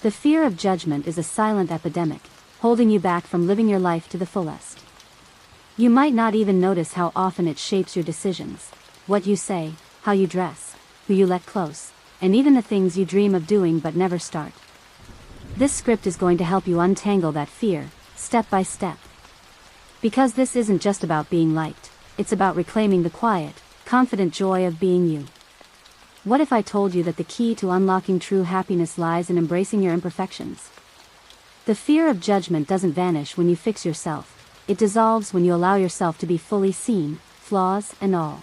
The fear of judgment is a silent epidemic, holding you back from living your life to the fullest. You might not even notice how often it shapes your decisions, what you say, how you dress, who you let close, and even the things you dream of doing but never start. This script is going to help you untangle that fear, step by step. Because this isn't just about being liked, it's about reclaiming the quiet, confident joy of being you. What if I told you that the key to unlocking true happiness lies in embracing your imperfections? The fear of judgment doesn't vanish when you fix yourself. It dissolves when you allow yourself to be fully seen, flaws and all.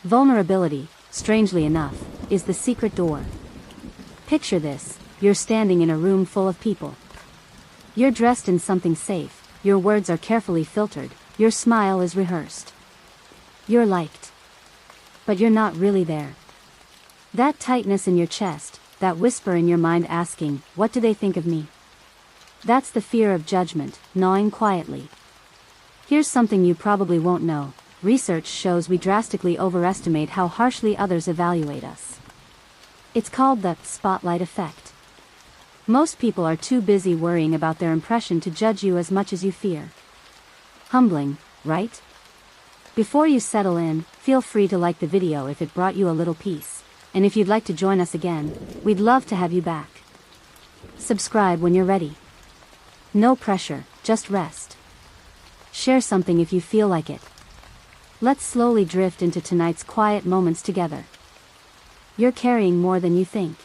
Vulnerability, strangely enough, is the secret door. Picture this: you're standing in a room full of people. You're dressed in something safe, your words are carefully filtered, your smile is rehearsed. You're liked. But you're not really there. That tightness in your chest, that whisper in your mind asking, "What do they think of me?" That's the fear of judgment, gnawing quietly. Here's something you probably won't know. Research shows we drastically overestimate how harshly others evaluate us. It's called the spotlight effect. Most people are too busy worrying about their impression to judge you as much as you fear. Humbling, right? Before you settle in, feel free to like the video if it brought you a little peace. And if you'd like to join us again, we'd love to have you back. Subscribe when you're ready. No pressure, just rest. Share something if you feel like it. Let's slowly drift into tonight's quiet moments together. You're carrying more than you think.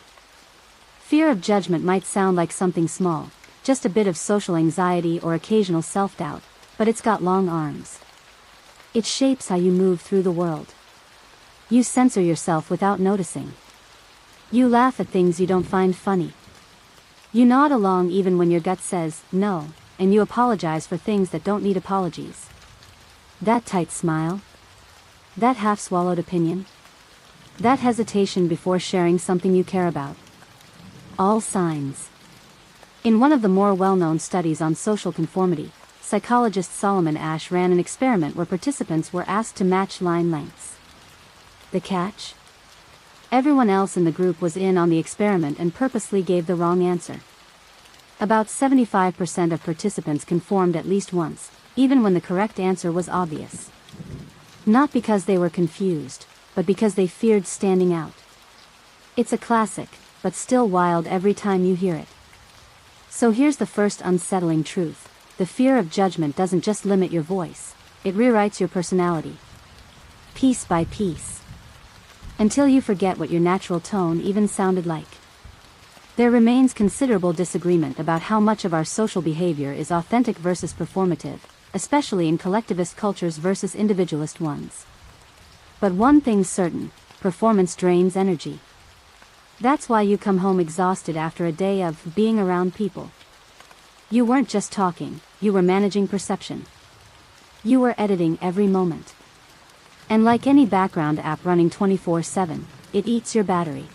Fear of judgment might sound like something small, just a bit of social anxiety or occasional self-doubt, but it's got long arms. It shapes how you move through the world. You censor yourself without noticing. You laugh at things you don't find funny. You nod along even when your gut says no, and you apologize for things that don't need apologies. That tight smile? That half-swallowed opinion? That hesitation before sharing something you care about? All signs. In one of the more well-known studies on social conformity, psychologist Solomon Asch ran an experiment where participants were asked to match line lengths. The catch? Everyone else in the group was in on the experiment and purposely gave the wrong answer. About 75% of participants conformed at least once, even when the correct answer was obvious. Not because they were confused, but because they feared standing out. It's a classic, but still wild every time you hear it. So here's the first unsettling truth: the fear of judgment doesn't just limit your voice, it rewrites your personality. Piece by piece. Until you forget what your natural tone even sounded like. There remains considerable disagreement about how much of our social behavior is authentic versus performative, especially in collectivist cultures versus individualist ones. But one thing's certain: performance drains energy. That's why you come home exhausted after a day of being around people. You weren't just talking, you were managing perception. You were editing every moment. And like any background app running 24/7, it eats your battery.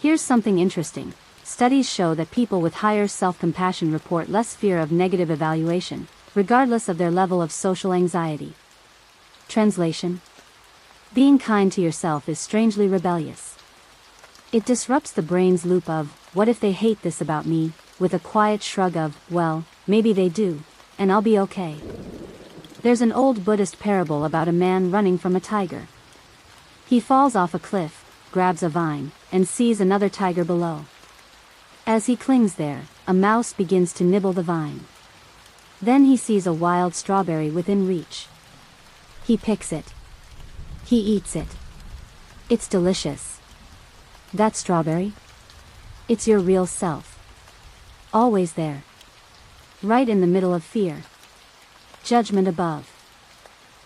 Here's something interesting. Studies show that people with higher self-compassion report less fear of negative evaluation, regardless of their level of social anxiety. Translation: being kind to yourself is strangely rebellious. It disrupts the brain's loop of, "What if they hate this about me?" with a quiet shrug of, "Well, maybe they do, and I'll be okay." There's an old Buddhist parable about a man running from a tiger. He falls off a cliff, grabs a vine, and sees another tiger below. As he clings there, a mouse begins to nibble the vine. Then he sees a wild strawberry within reach. He picks it. He eats it. It's delicious. That strawberry? It's your real self. Always there. Right in the middle of fear. Judgment above.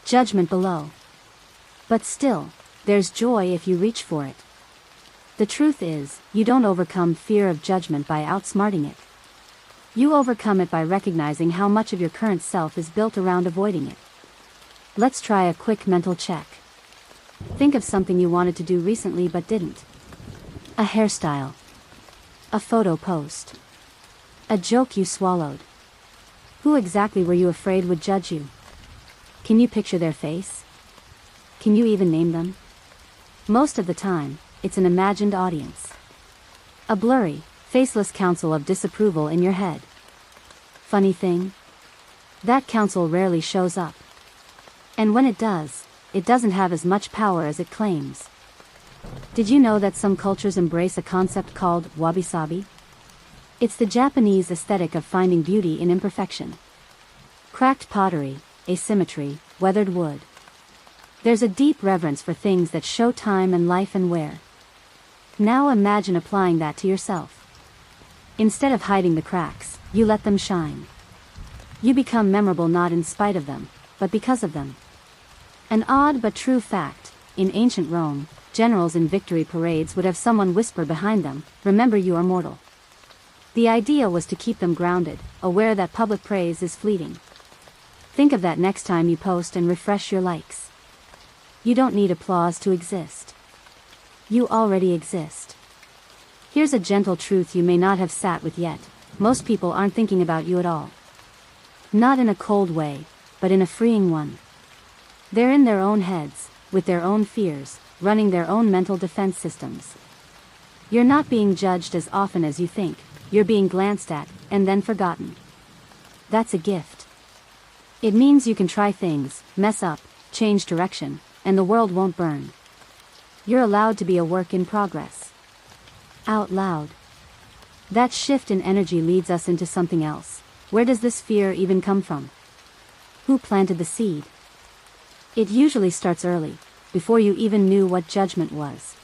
Judgment below. But still, there's joy if you reach for it. The truth is, you don't overcome fear of judgment by outsmarting it. You overcome it by recognizing how much of your current self is built around avoiding it. Let's try a quick mental check. Think of something you wanted to do recently but didn't. A hairstyle. A photo post. A joke you swallowed. Who exactly were you afraid would judge you? Can you picture their face? Can you even name them? Most of the time, it's an imagined audience. A blurry, faceless council of disapproval in your head. Funny thing? That council rarely shows up. And when it does, it doesn't have as much power as it claims. Did you know that some cultures embrace a concept called wabi-sabi? It's the Japanese aesthetic of finding beauty in imperfection. Cracked pottery, asymmetry, weathered wood. There's a deep reverence for things that show time and life and wear. Now imagine applying that to yourself. Instead of hiding the cracks, you let them shine. You become memorable not in spite of them, but because of them. An odd but true fact: in ancient Rome, generals in victory parades would have someone whisper behind them, "Remember, you are mortal." The idea was to keep them grounded, aware that public praise is fleeting. Think of that next time you post and refresh your likes. You don't need applause to exist. You already exist. Here's a gentle truth you may not have sat with yet: most people aren't thinking about you at all. Not in a cold way, but in a freeing one. They're in their own heads, with their own fears, running their own mental defense systems. You're not being judged as often as you think, you're being glanced at, and then forgotten. That's a gift. It means you can try things, mess up, change direction, and the world won't burn. You're allowed to be a work in progress. Out loud. That shift in energy leads us into something else. Where does this fear even come from? Who planted the seed? It usually starts early, before you even knew what judgment was.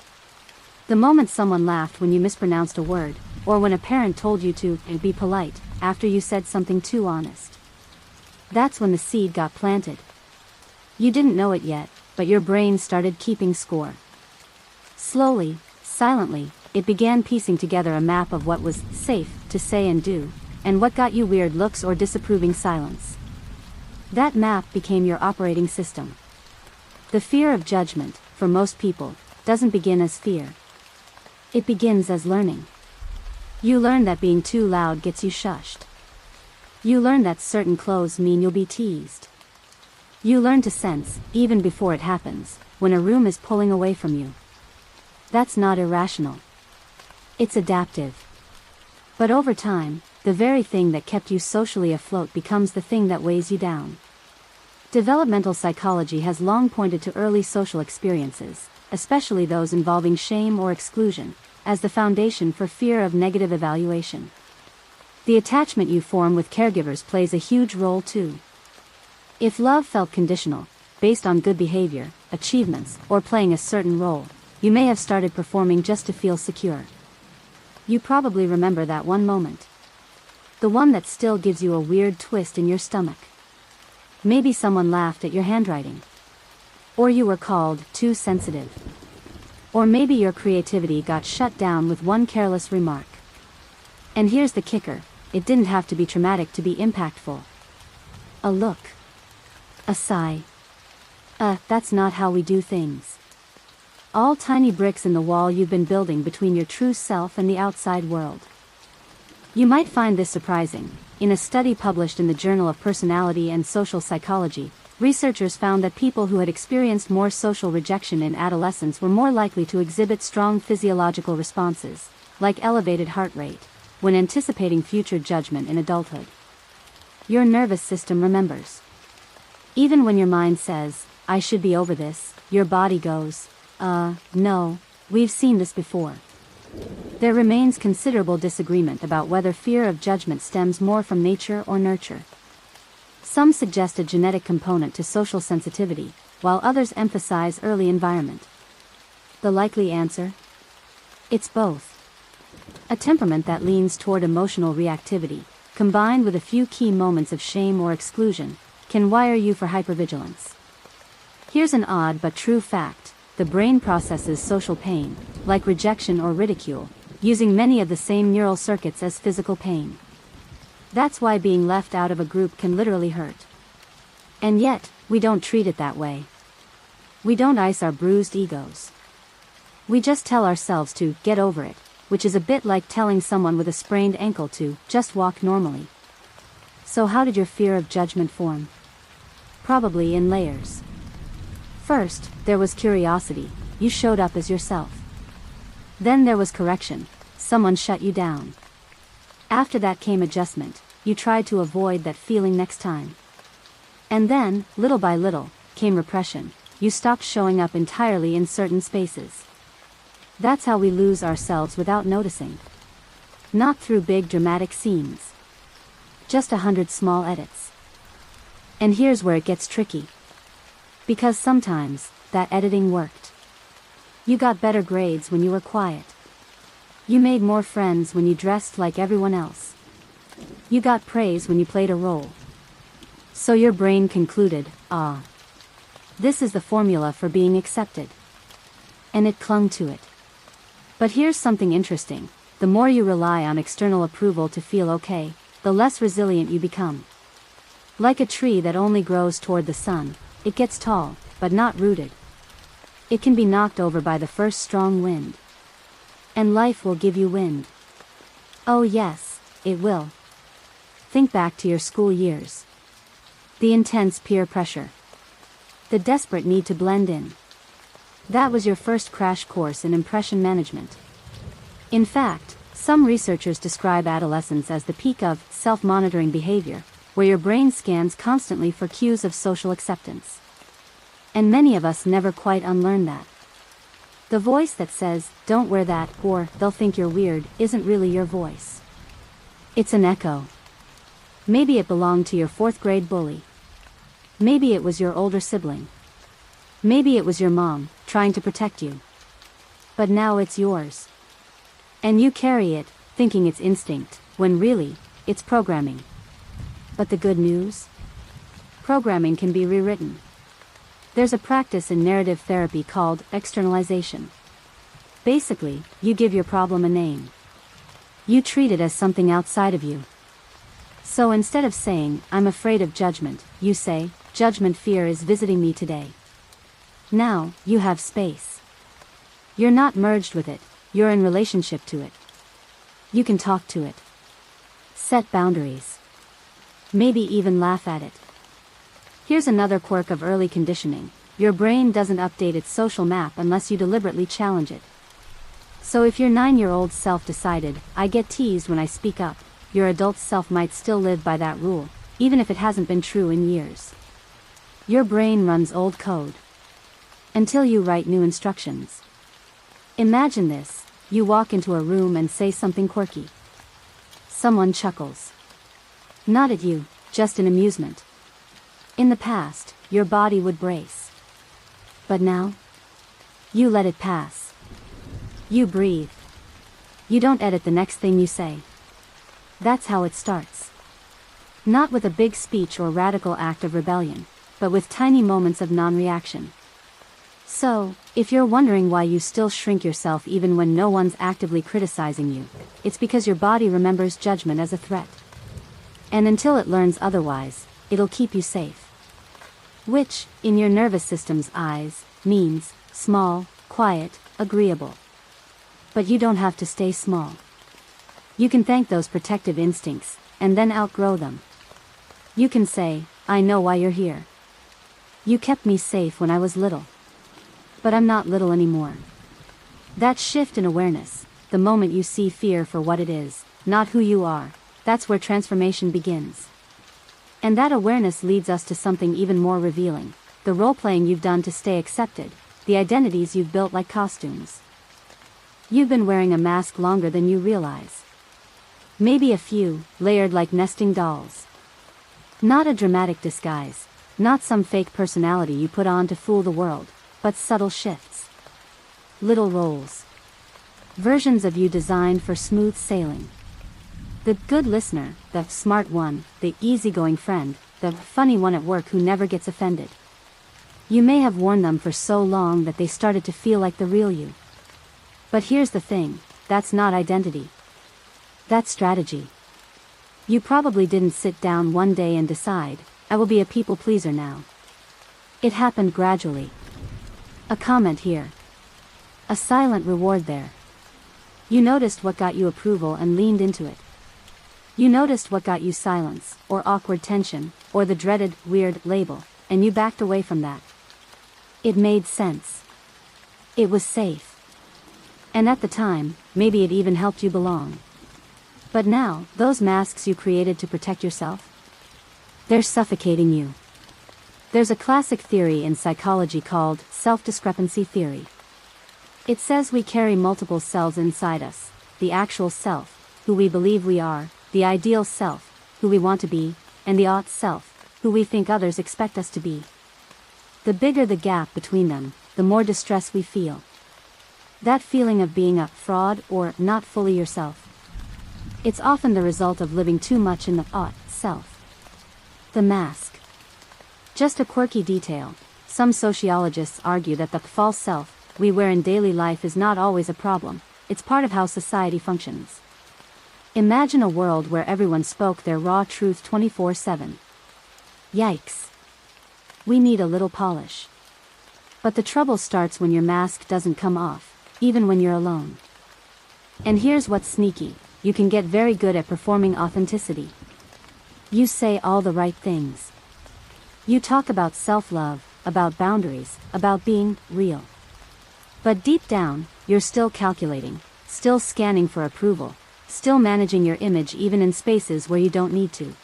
The moment someone laughed when you mispronounced a word, or when a parent told you to be polite after you said something too honest. That's when the seed got planted. You didn't know it yet, but your brain started keeping score. Slowly, silently, it began piecing together a map of what was safe to say and do, and what got you weird looks or disapproving silence. That map became your operating system. The fear of judgment, for most people, doesn't begin as fear. It begins as learning. You learn that being too loud gets you shushed. You learn that certain clothes mean you'll be teased. You learn to sense, even before it happens, when a room is pulling away from you. That's not irrational. It's adaptive. But over time, the very thing that kept you socially afloat becomes the thing that weighs you down. Developmental psychology has long pointed to early social experiences, especially those involving shame or exclusion, as the foundation for fear of negative evaluation. The attachment you form with caregivers plays a huge role too. If love felt conditional, based on good behavior, achievements, or playing a certain role, you may have started performing just to feel secure. You probably remember that one moment. The one that still gives you a weird twist in your stomach. Maybe someone laughed at your handwriting. Or you were called too sensitive. Or maybe your creativity got shut down with one careless remark. And here's the kicker: it didn't have to be traumatic to be impactful. A look. A sigh. That's not how we do things. All tiny bricks in the wall you've been building between your true self and the outside world. You might find this surprising. In a study published in the Journal of Personality and Social Psychology, researchers found that people who had experienced more social rejection in adolescence were more likely to exhibit strong physiological responses, like elevated heart rate, when anticipating future judgment in adulthood. Your nervous system remembers. Even when your mind says, "I should be over this," your body goes, no, we've seen this before." There remains considerable disagreement about whether fear of judgment stems more from nature or nurture. Some suggest a genetic component to social sensitivity, while others emphasize early environment. The likely answer? It's both. A temperament that leans toward emotional reactivity, combined with a few key moments of shame or exclusion, can wire you for hypervigilance. Here's an odd but true fact: the brain processes social pain, like rejection or ridicule, using many of the same neural circuits as physical pain. That's why being left out of a group can literally hurt. And yet, we don't treat it that way. We don't ice our bruised egos. We just tell ourselves to get over it, which is a bit like telling someone with a sprained ankle to just walk normally. So how did your fear of judgment form? Probably in layers. First, there was curiosity. You showed up as yourself. Then there was correction. Someone shut you down. After that came adjustment. You tried to avoid that feeling next time. And then, little by little, came repression. You stopped showing up entirely in certain spaces. That's how we lose ourselves without noticing. Not through big dramatic scenes. Just 100 small edits. And here's where it gets tricky. Because sometimes, that editing worked. You got better grades when you were quiet. You made more friends when you dressed like everyone else. You got praise when you played a role. So your brain concluded, ah, this is the formula for being accepted. And it clung to it. But here's something interesting. The more you rely on external approval to feel okay, the less resilient you become. Like a tree that only grows toward the sun, it gets tall, but not rooted. It can be knocked over by the first strong wind. And life will give you wind. Oh yes, it will. Think back to your school years. The intense peer pressure. The desperate need to blend in. That was your first crash course in impression management. In fact, some researchers describe adolescence as the peak of self-monitoring behavior, where your brain scans constantly for cues of social acceptance. And many of us never quite unlearn that. The voice that says, don't wear that, or they'll think you're weird, isn't really your voice. It's an echo. Maybe it belonged to your 4th grade bully. Maybe it was your older sibling. Maybe it was your mom, trying to protect you. But now it's yours. And you carry it, thinking it's instinct, when really, it's programming. But the good news? Programming can be rewritten. There's a practice in narrative therapy called externalization. Basically, you give your problem a name. You treat it as something outside of you. So instead of saying, I'm afraid of judgment, you say, judgment fear is visiting me today. Now, you have space. You're not merged with it, you're in relationship to it. You can talk to it. Set boundaries. Maybe even laugh at it. Here's another quirk of early conditioning. Your brain doesn't update its social map unless you deliberately challenge it. So if your 9-year-old self decided, I get teased when I speak up, your adult self might still live by that rule, even if it hasn't been true in years. Your brain runs old code. Until you write new instructions. Imagine this, you walk into a room and say something quirky. Someone chuckles. Not at you, just in amusement. In the past, your body would brace. But now? You let it pass. You breathe. You don't edit the next thing you say. That's how it starts. Not with a big speech or radical act of rebellion, but with tiny moments of non-reaction. So, if you're wondering why you still shrink yourself even when no one's actively criticizing you, it's because your body remembers judgment as a threat. And until it learns otherwise, it'll keep you safe. Which, in your nervous system's eyes, means small, quiet, agreeable. But you don't have to stay small. You can thank those protective instincts, and then outgrow them. You can say, I know why you're here. You kept me safe when I was little. But I'm not little anymore. That shift in awareness, the moment you see fear for what it is, not who you are, that's where transformation begins. And that awareness leads us to something even more revealing, the role-playing you've done to stay accepted, the identities you've built like costumes. You've been wearing a mask longer than you realize. Maybe a few, layered like nesting dolls. Not a dramatic disguise, not some fake personality you put on to fool the world, but subtle shifts. Little roles. Versions of you designed for smooth sailing. The good listener, the smart one, the easygoing friend, the funny one at work who never gets offended. You may have worn them for so long that they started to feel like the real you. But here's the thing, that's not identity. That's strategy. You probably didn't sit down one day and decide, I will be a people pleaser now. It happened gradually. A comment here. A silent reward there. You noticed what got you approval and leaned into it. You noticed what got you silence, or awkward tension, or the dreaded, weird label, and you backed away from that. It made sense. It was safe. And at the time, maybe it even helped you belong. But now, those masks you created to protect yourself? They're suffocating you. There's a classic theory in psychology called self-discrepancy theory. It says we carry multiple selves inside us: the actual self, who we believe we are, the ideal self, who we want to be, and the ought self, who we think others expect us to be. The bigger the gap between them, the more distress we feel. That feeling of being a fraud or not fully yourself. It's often the result of living too much in the ought self. The mask. Just a quirky detail: some sociologists argue that the false self we wear in daily life is not always a problem, it's part of how society functions. Imagine a world where everyone spoke their raw truth 24/7. Yikes. We need a little polish. But the trouble starts when your mask doesn't come off, even when you're alone. And here's what's sneaky: you can get very good at performing authenticity. You say all the right things. You talk about self-love, about boundaries, about being real. But deep down, you're still calculating, still scanning for approval, still managing your image even in spaces where you don't need to.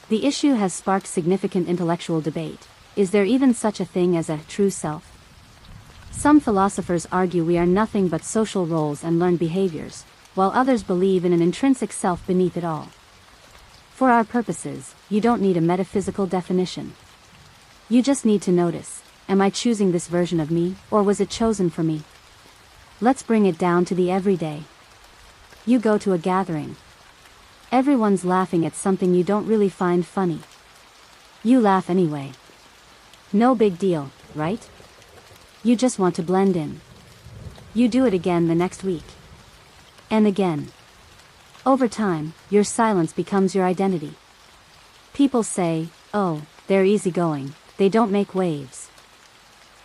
The issue has sparked significant intellectual debate. Is there even such a thing as a true self? Some philosophers argue we are nothing but social roles and learned behaviors, while others believe in an intrinsic self beneath it all. For our purposes, you don't need a metaphysical definition. You just need to notice: am I choosing this version of me, or was it chosen for me? Let's bring it down to the everyday. You go to a gathering. Everyone's laughing at something you don't really find funny. You laugh anyway. No big deal, right? You just want to blend in. You do it again the next week. And again. Over time, your silence becomes your identity. People say, "Oh, they're easygoing, they don't make waves."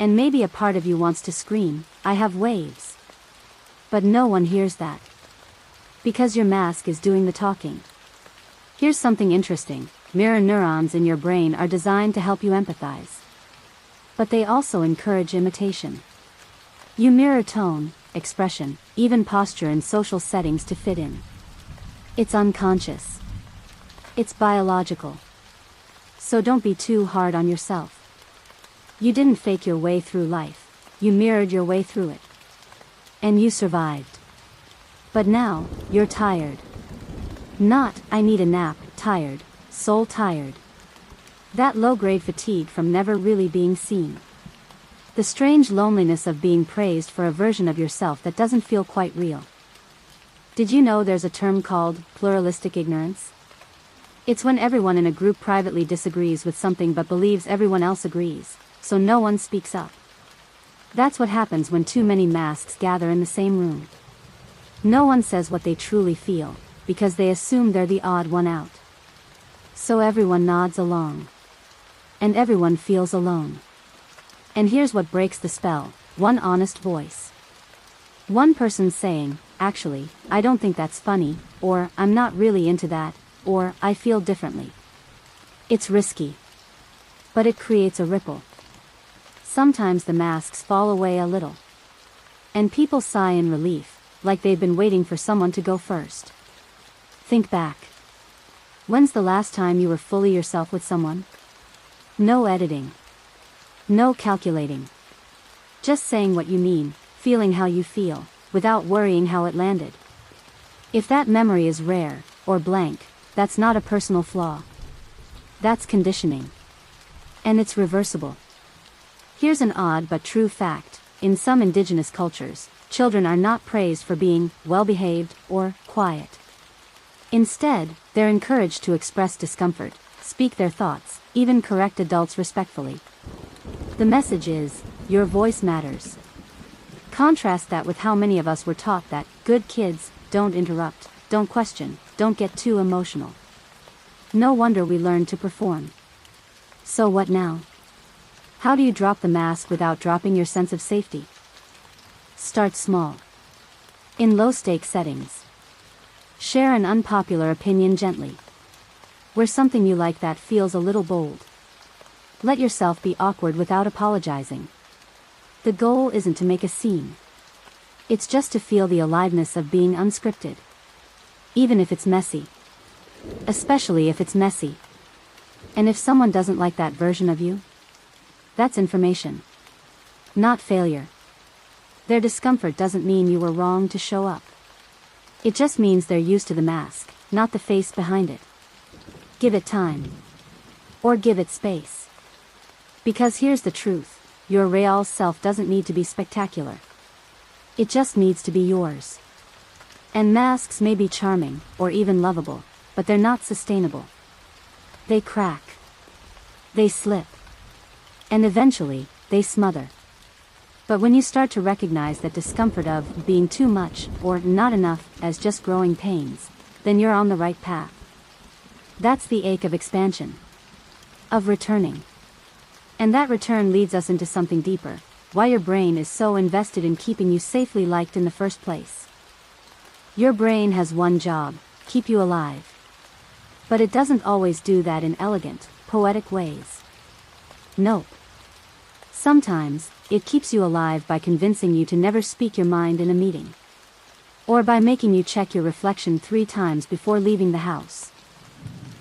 And maybe a part of you wants to scream, "I have waves." But no one hears that. Because your mask is doing the talking. Here's something interesting: mirror neurons in your brain are designed to help you empathize. But they also encourage imitation. You mirror tone, expression, even posture in social settings to fit in. It's unconscious. It's biological. So don't be too hard on yourself. You didn't fake your way through life. You mirrored your way through it. And you survived. But now, you're tired. Not, "I need a nap," tired, soul tired. That low-grade fatigue from never really being seen. The strange loneliness of being praised for a version of yourself that doesn't feel quite real. Did you know there's a term called pluralistic ignorance? It's when everyone in a group privately disagrees with something but believes everyone else agrees, so no one speaks up. That's what happens when too many masks gather in the same room. No one says what they truly feel, because they assume they're the odd one out. So everyone nods along. And everyone feels alone. And here's what breaks the spell: one honest voice. One person saying, "Actually, I don't think that's funny," or "I'm not really into that," or "I feel differently." It's risky. But it creates a ripple. Sometimes the masks fall away a little. And people sigh in relief, like they've been waiting for someone to go first. Think back. When's the last time you were fully yourself with someone? No editing. No calculating. Just saying what you mean, feeling how you feel, without worrying how it landed. If that memory is rare, or blank, that's not a personal flaw. That's conditioning. And it's reversible. Here's an odd but true fact: in some indigenous cultures, children are not praised for being well-behaved or quiet. Instead, they're encouraged to express discomfort, speak their thoughts, even correct adults respectfully. The message is, your voice matters. Contrast that with how many of us were taught that good kids don't interrupt, don't question, don't get too emotional. No wonder we learned to perform. So what now? How do you drop the mask without dropping your sense of safety? Start small. In low-stakes settings. Share an unpopular opinion gently. Where something you like that feels a little bold. Let yourself be awkward without apologizing. The goal isn't to make a scene. It's just to feel the aliveness of being unscripted. even if it's messy. Especially if it's messy. And if someone doesn't like that version of you, that's information, not failure. Their discomfort doesn't mean you were wrong to show up. It just means they're used to the mask, not the face behind it. Give it time. Or give it space. Because here's the truth, your real self doesn't need to be spectacular. It just needs to be yours. And masks may be charming, or even lovable, but they're not sustainable. They crack. They slip. And eventually, they smother. But when you start to recognize that discomfort of being too much, or not enough, as just growing pains, then you're on the right path. That's the ache of expansion. Of returning. And that return leads us into something deeper, why your brain is so invested in keeping you safely liked in the first place. Your brain has one job, keep you alive. But it doesn't always do that in elegant, poetic ways. Nope. Sometimes, it keeps you alive by convincing you to never speak your mind in a meeting. Or by making you check your reflection 3 times before leaving the house.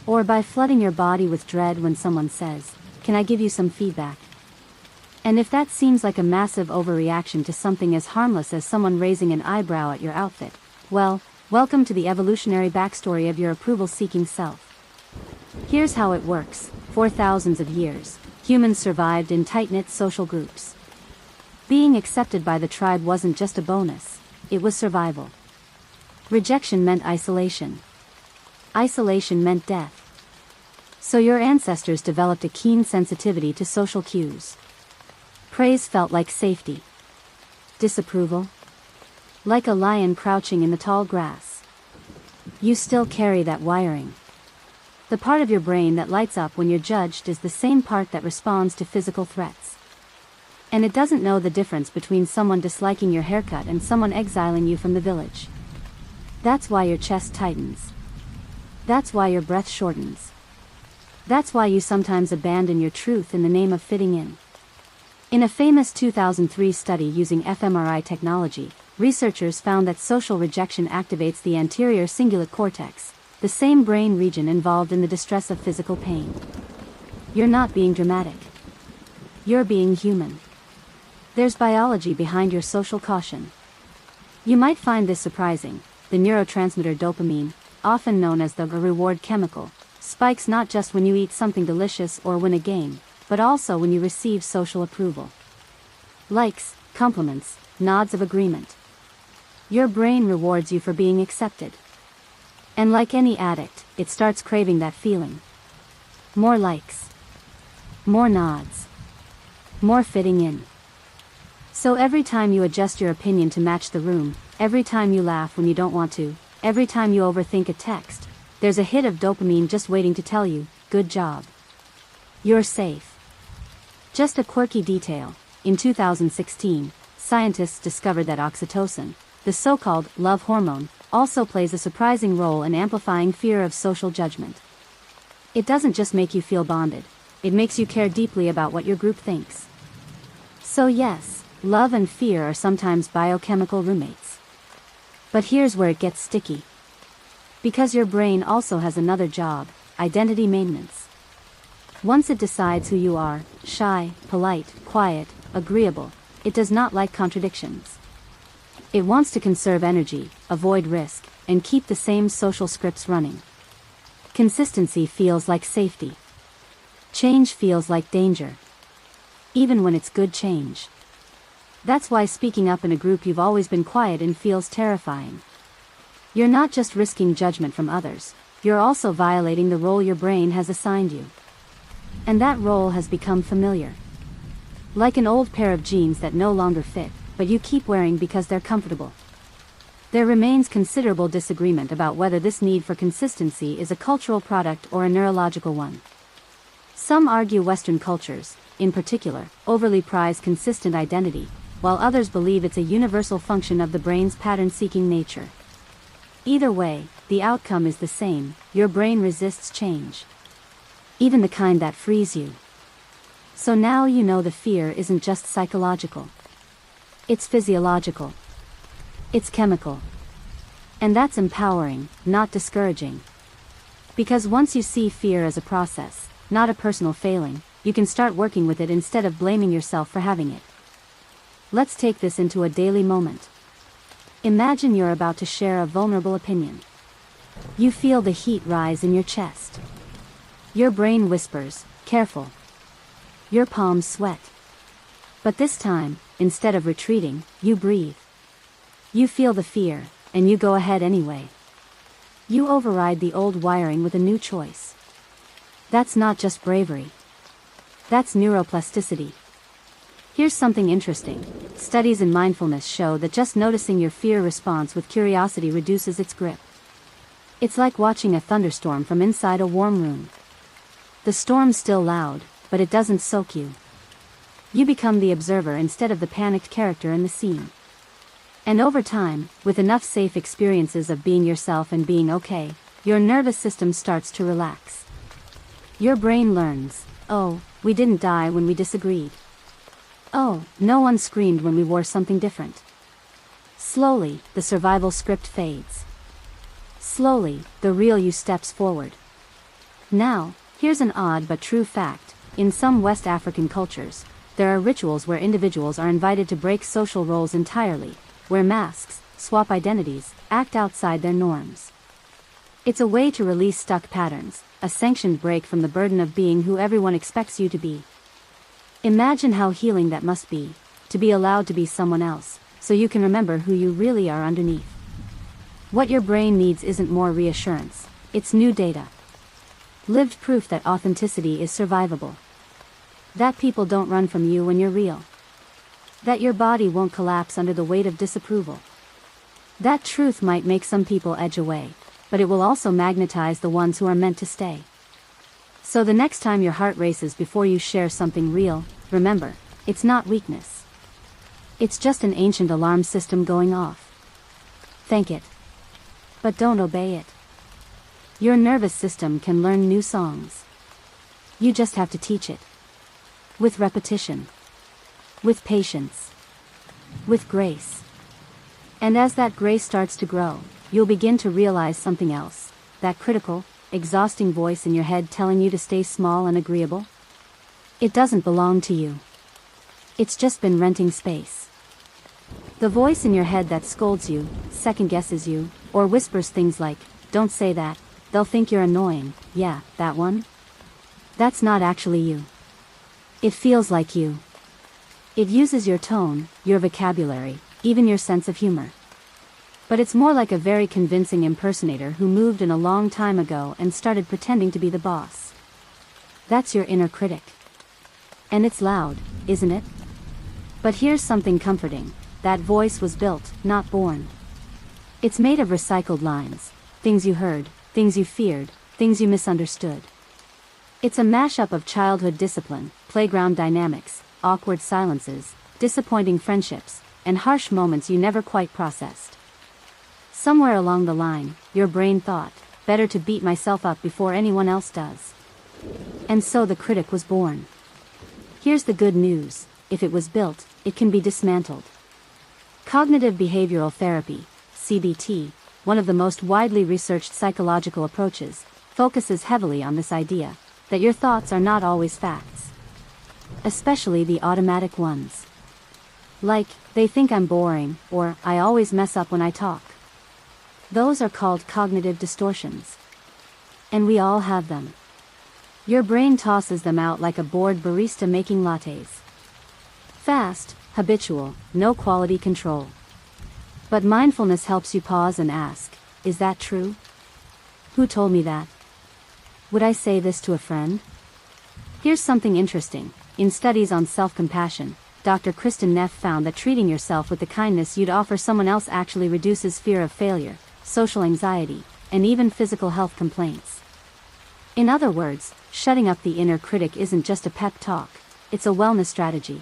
Or by flooding your body with dread when someone says, "Can I give you some feedback?" And if that seems like a massive overreaction to something as harmless as someone raising an eyebrow at your outfit, well, welcome to the evolutionary backstory of your approval-seeking self. Here's how it works. For thousands of years, humans survived in tight-knit social groups. Being accepted by the tribe wasn't just a bonus, it was survival. Rejection meant isolation. Isolation meant death. So your ancestors developed a keen sensitivity to social cues. Praise felt like safety. Disapproval? Like a lion crouching in the tall grass. You still carry that wiring. The part of your brain that lights up when you're judged is the same part that responds to physical threats. And it doesn't know the difference between someone disliking your haircut and someone exiling you from the village. That's why your chest tightens. That's why your breath shortens. That's why you sometimes abandon your truth in the name of fitting in. In a famous 2003 study using fMRI technology, researchers found that social rejection activates the anterior cingulate cortex, the same brain region involved in the distress of physical pain. You're not being dramatic. You're being human. There's biology behind your social caution. You might find this surprising. The neurotransmitter dopamine, often known as the reward chemical, spikes not just when you eat something delicious or win a game, but also when you receive social approval. Likes, compliments, nods of agreement. Your brain rewards you for being accepted. And like any addict, it starts craving that feeling. More likes. More nods. More fitting in. So every time you adjust your opinion to match the room, every time you laugh when you don't want to, every time you overthink a text, there's a hit of dopamine just waiting to tell you, good job. You're safe. Just a quirky detail, in 2016, scientists discovered that oxytocin, the so-called love hormone, also plays a surprising role in amplifying fear of social judgment. It doesn't just make you feel bonded, it makes you care deeply about what your group thinks. So yes, love and fear are sometimes biochemical roommates. But here's where it gets sticky. Because your brain also has another job, identity maintenance. Once it decides who you are, shy, polite, quiet, agreeable, it does not like contradictions. It wants to conserve energy, avoid risk, and keep the same social scripts running. Consistency feels like safety. Change feels like danger. Even when it's good change. That's why speaking up in a group you've always been quiet in feels terrifying. You're not just risking judgment from others, you're also violating the role your brain has assigned you. And that role has become familiar. Like an old pair of jeans that no longer fit, but you keep wearing because they're comfortable. There remains considerable disagreement about whether this need for consistency is a cultural product or a neurological one. Some argue Western cultures, in particular, overly prize consistent identity, while others believe it's a universal function of the brain's pattern-seeking nature. Either way, the outcome is the same, your brain resists change. Even the kind that frees you. So now you know the fear isn't just psychological. It's physiological. It's chemical. And that's empowering, not discouraging. Because once you see fear as a process, not a personal failing, you can start working with it instead of blaming yourself for having it. Let's take this into a daily moment. Imagine you're about to share a vulnerable opinion. You feel the heat rise in your chest. Your brain whispers, "Careful." Your palms sweat. But this time, instead of retreating, you breathe. You feel the fear, and you go ahead anyway. You override the old wiring with a new choice. That's not just bravery. That's neuroplasticity. Here's something interesting. Studies in mindfulness show that just noticing your fear response with curiosity reduces its grip. It's like watching a thunderstorm from inside a warm room. The storm's still loud, but it doesn't soak you. You become the observer instead of the panicked character in the scene. And over time, with enough safe experiences of being yourself and being okay, your nervous system starts to relax. Your brain learns, "Oh, we didn't die when we disagreed. Oh, no one screamed when we wore something different." Slowly, the survival script fades. Slowly, the real you steps forward. Now, here's an odd but true fact. In some West African cultures, there are rituals where individuals are invited to break social roles entirely, wear masks, swap identities, act outside their norms. It's a way to release stuck patterns, a sanctioned break from the burden of being who everyone expects you to be. Imagine how healing that must be, to be allowed to be someone else, so you can remember who you really are underneath. What your brain needs isn't more reassurance, it's new data. Lived proof that authenticity is survivable. That people don't run from you when you're real. That your body won't collapse under the weight of disapproval. That truth might make some people edge away, but it will also magnetize the ones who are meant to stay. So the next time your heart races before you share something real, remember, it's not weakness. It's just an ancient alarm system going off. Thank it. But don't obey it. Your nervous system can learn new songs. You just have to teach it. With repetition. With patience. With grace. And as that grace starts to grow, you'll begin to realize something else. That critical, exhausting voice in your head telling you to stay small and agreeable? It doesn't belong to you. It's just been renting space. The voice in your head that scolds you, second-guesses you, or whispers things like, "Don't say that, they'll think you're annoying," yeah, that one? That's not actually you. It feels like you. It uses your tone, your vocabulary, even your sense of humor. But it's more like a very convincing impersonator who moved in a long time ago and started pretending to be the boss. That's your inner critic. And it's loud, isn't it? But here's something comforting. That voice was built, not born. It's made of recycled lines. Things you heard, things you feared, things you misunderstood. It's a mashup of childhood discipline, playground dynamics, awkward silences, disappointing friendships, and harsh moments you never quite processed. Somewhere along the line, your brain thought, better to beat myself up before anyone else does. And so the critic was born. Here's the good news: if it was built, it can be dismantled. Cognitive behavioral therapy, CBT, one of the most widely researched psychological approaches, focuses heavily on this idea, that your thoughts are not always facts. Especially the automatic ones. Like, "They think I'm boring," or "I always mess up when I talk." Those are called cognitive distortions. And we all have them. Your brain tosses them out like a bored barista making lattes. Fast, habitual, no quality control. But mindfulness helps you pause and ask, is that true? Who told me that? Would I say this to a friend? Here's something interesting. In studies on self-compassion, Dr. Kristen Neff found that treating yourself with the kindness you'd offer someone else actually reduces fear of failure, social anxiety, and even physical health complaints. In other words, shutting up the inner critic isn't just a pep talk, it's a wellness strategy.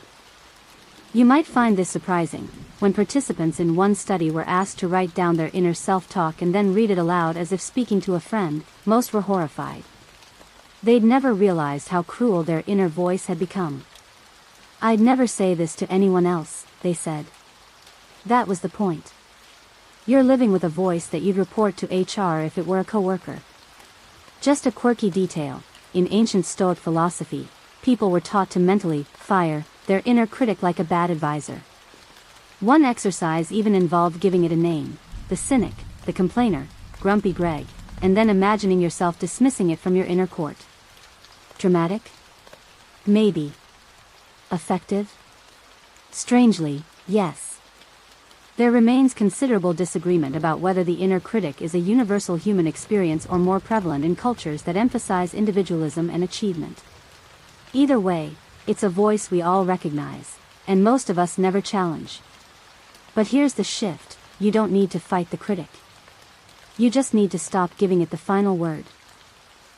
You might find this surprising. When participants in one study were asked to write down their inner self-talk and then read it aloud as if speaking to a friend, most were horrified. They'd never realized how cruel their inner voice had become. "I'd never say this to anyone else," they said. That was the point. You're living with a voice that you'd report to HR if it were a coworker. Just a quirky detail: in ancient Stoic philosophy, people were taught to mentally fire their inner critic like a bad advisor. One exercise even involved giving it a name: the cynic, the complainer, grumpy Greg, and then imagining yourself dismissing it from your inner court. Dramatic? Maybe. Effective? Strangely, yes. There remains considerable disagreement about whether the inner critic is a universal human experience or more prevalent in cultures that emphasize individualism and achievement. Either way, it's a voice we all recognize, and most of us never challenge. But here's the shift: you don't need to fight the critic. You just need to stop giving it the final word.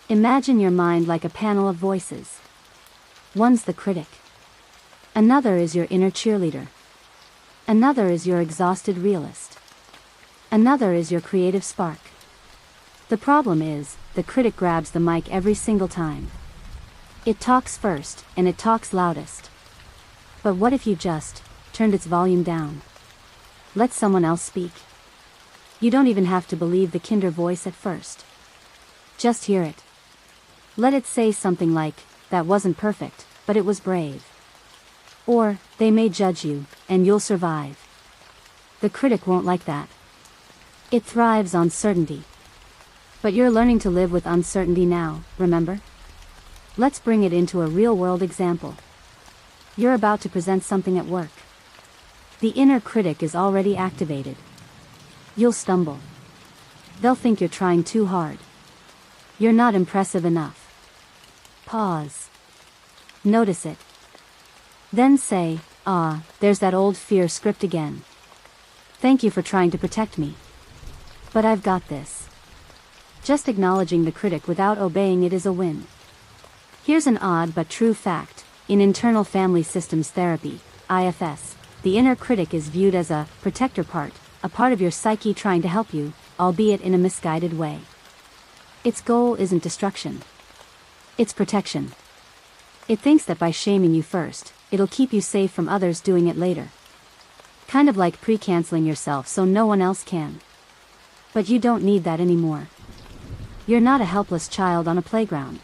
Imagine your mind like a panel of voices. One's the critic. Another is your inner cheerleader. Another is your exhausted realist. Another is your creative spark. The problem is, the critic grabs the mic every single time. It talks first, and it talks loudest. But what if you just turned its volume down? Let someone else speak. You don't even have to believe the kinder voice at first. Just hear it. Let it say something like, "That wasn't perfect, but it was brave." Or, "They may judge you, and you'll survive." The critic won't like that. It thrives on certainty. But you're learning to live with uncertainty now, remember? Let's bring it into a real-world example. You're about to present something at work. The inner critic is already activated. You'll stumble. They'll think you're trying too hard. You're not impressive enough. Pause. Notice it. Then say, there's that old fear script again. Thank you for trying to protect me. But I've got this." Just acknowledging the critic without obeying it is a win. Here's an odd but true fact: in internal family systems therapy, IFS, the inner critic is viewed as a protector part, a part of your psyche trying to help you, albeit in a misguided way. Its goal isn't destruction. It's protection. It thinks that by shaming you first, it'll keep you safe from others doing it later. Kind of like pre-canceling yourself so no one else can. But you don't need that anymore. You're not a helpless child on a playground.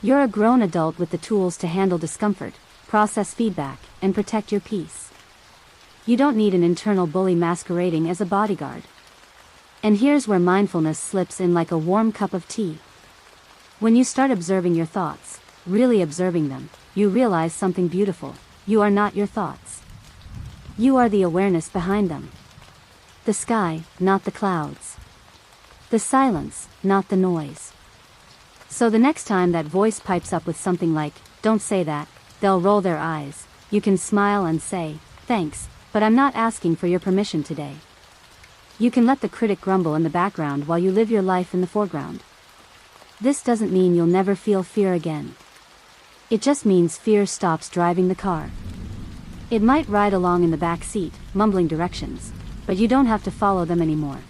You're a grown adult with the tools to handle discomfort, process feedback, and protect your peace. You don't need an internal bully masquerading as a bodyguard. And here's where mindfulness slips in like a warm cup of tea. When you start observing your thoughts, really observing them, you realize something beautiful: you are not your thoughts. You are the awareness behind them. The sky, not the clouds. The silence, not the noise. So the next time that voice pipes up with something like, "Don't say that," they'll roll their eyes. You can smile and say, "Thanks, but I'm not asking for your permission today." You can let the critic grumble in the background while you live your life in the foreground. This doesn't mean you'll never feel fear again. It just means fear stops driving the car. It might ride along in the back seat, mumbling directions, but you don't have to follow them anymore.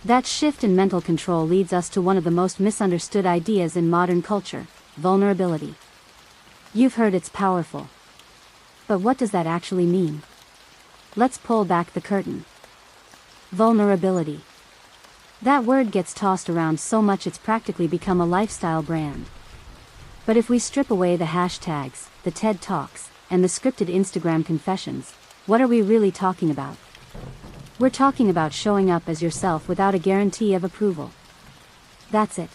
That shift in mental control leads us to one of the most misunderstood ideas in modern culture: vulnerability. You've heard it's powerful. But what does that actually mean? Let's pull back the curtain. Vulnerability. That word gets tossed around so much it's practically become a lifestyle brand. But if we strip away the hashtags, the TED Talks, and the scripted Instagram confessions, what are we really talking about? We're talking about showing up as yourself without a guarantee of approval. That's it.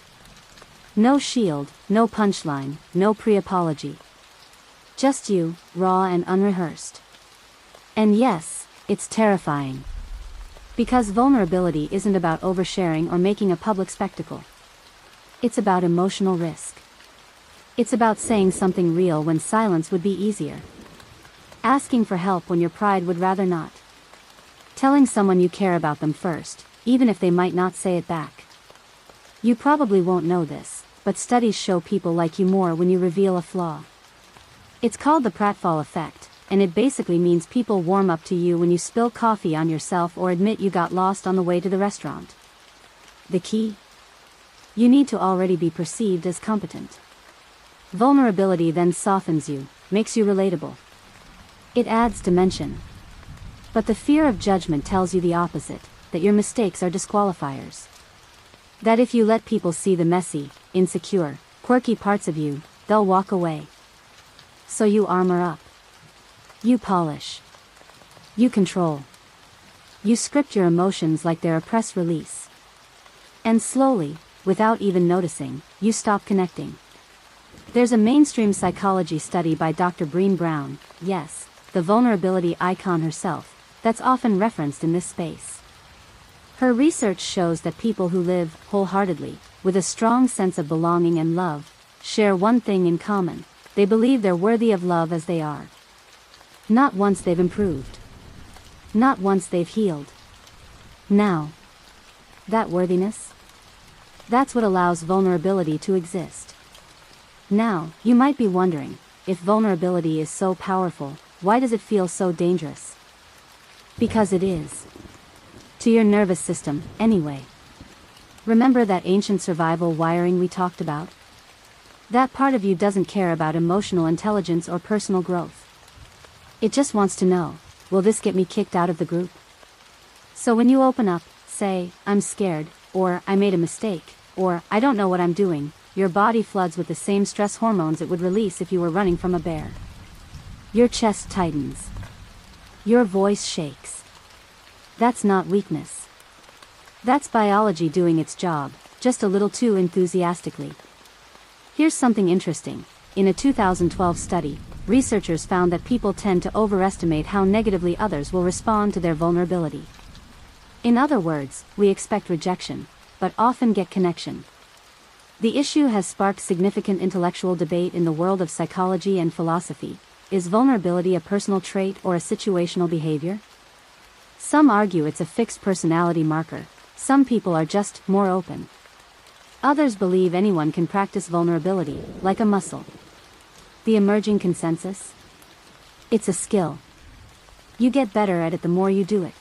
No shield, no punchline, no pre-apology. Just you, raw and unrehearsed. And yes, it's terrifying. Because vulnerability isn't about oversharing or making a public spectacle. It's about emotional risk. It's about saying something real when silence would be easier. Asking for help when your pride would rather not. Telling someone you care about them first, even if they might not say it back. You probably won't know this, but studies show people like you more when you reveal a flaw. It's called the pratfall effect, and it basically means people warm up to you when you spill coffee on yourself or admit you got lost on the way to the restaurant. The key? You need to already be perceived as competent. Vulnerability then softens you, makes you relatable. It adds dimension. But the fear of judgment tells you the opposite, that your mistakes are disqualifiers. That if you let people see the messy, insecure, quirky parts of you, they'll walk away. So you armor up. You polish. You control. You script your emotions like they're a press release. And slowly, without even noticing, you stop connecting. There's a mainstream psychology study by Dr. Brené Brown, yes, the vulnerability icon herself, that's often referenced in this space. Her research shows that people who live wholeheartedly, with a strong sense of belonging and love, share one thing in common: they believe they're worthy of love as they are. Not once they've improved. Not once they've healed. Now, that worthiness? That's what allows vulnerability to exist. Now, you might be wondering, if vulnerability is so powerful, why does it feel so dangerous? Because it is. To your nervous system, anyway. Remember that ancient survival wiring we talked about? That part of you doesn't care about emotional intelligence or personal growth. It just wants to know, will this get me kicked out of the group? So when you open up, say, I'm scared, or I made a mistake, or I don't know what I'm doing, your body floods with the same stress hormones it would release if you were running from a bear. Your chest tightens. Your voice shakes. That's not weakness. That's biology doing its job, just a little too enthusiastically. Here's something interesting. In a 2012 study, researchers found that people tend to overestimate how negatively others will respond to their vulnerability. In other words, we expect rejection, but often get connection. The issue has sparked significant intellectual debate in the world of psychology and philosophy. Is vulnerability a personal trait or a situational behavior? Some argue it's a fixed personality marker. Some people are just more open. Others believe anyone can practice vulnerability, like a muscle. The emerging consensus? It's a skill. You get better at it the more you do it.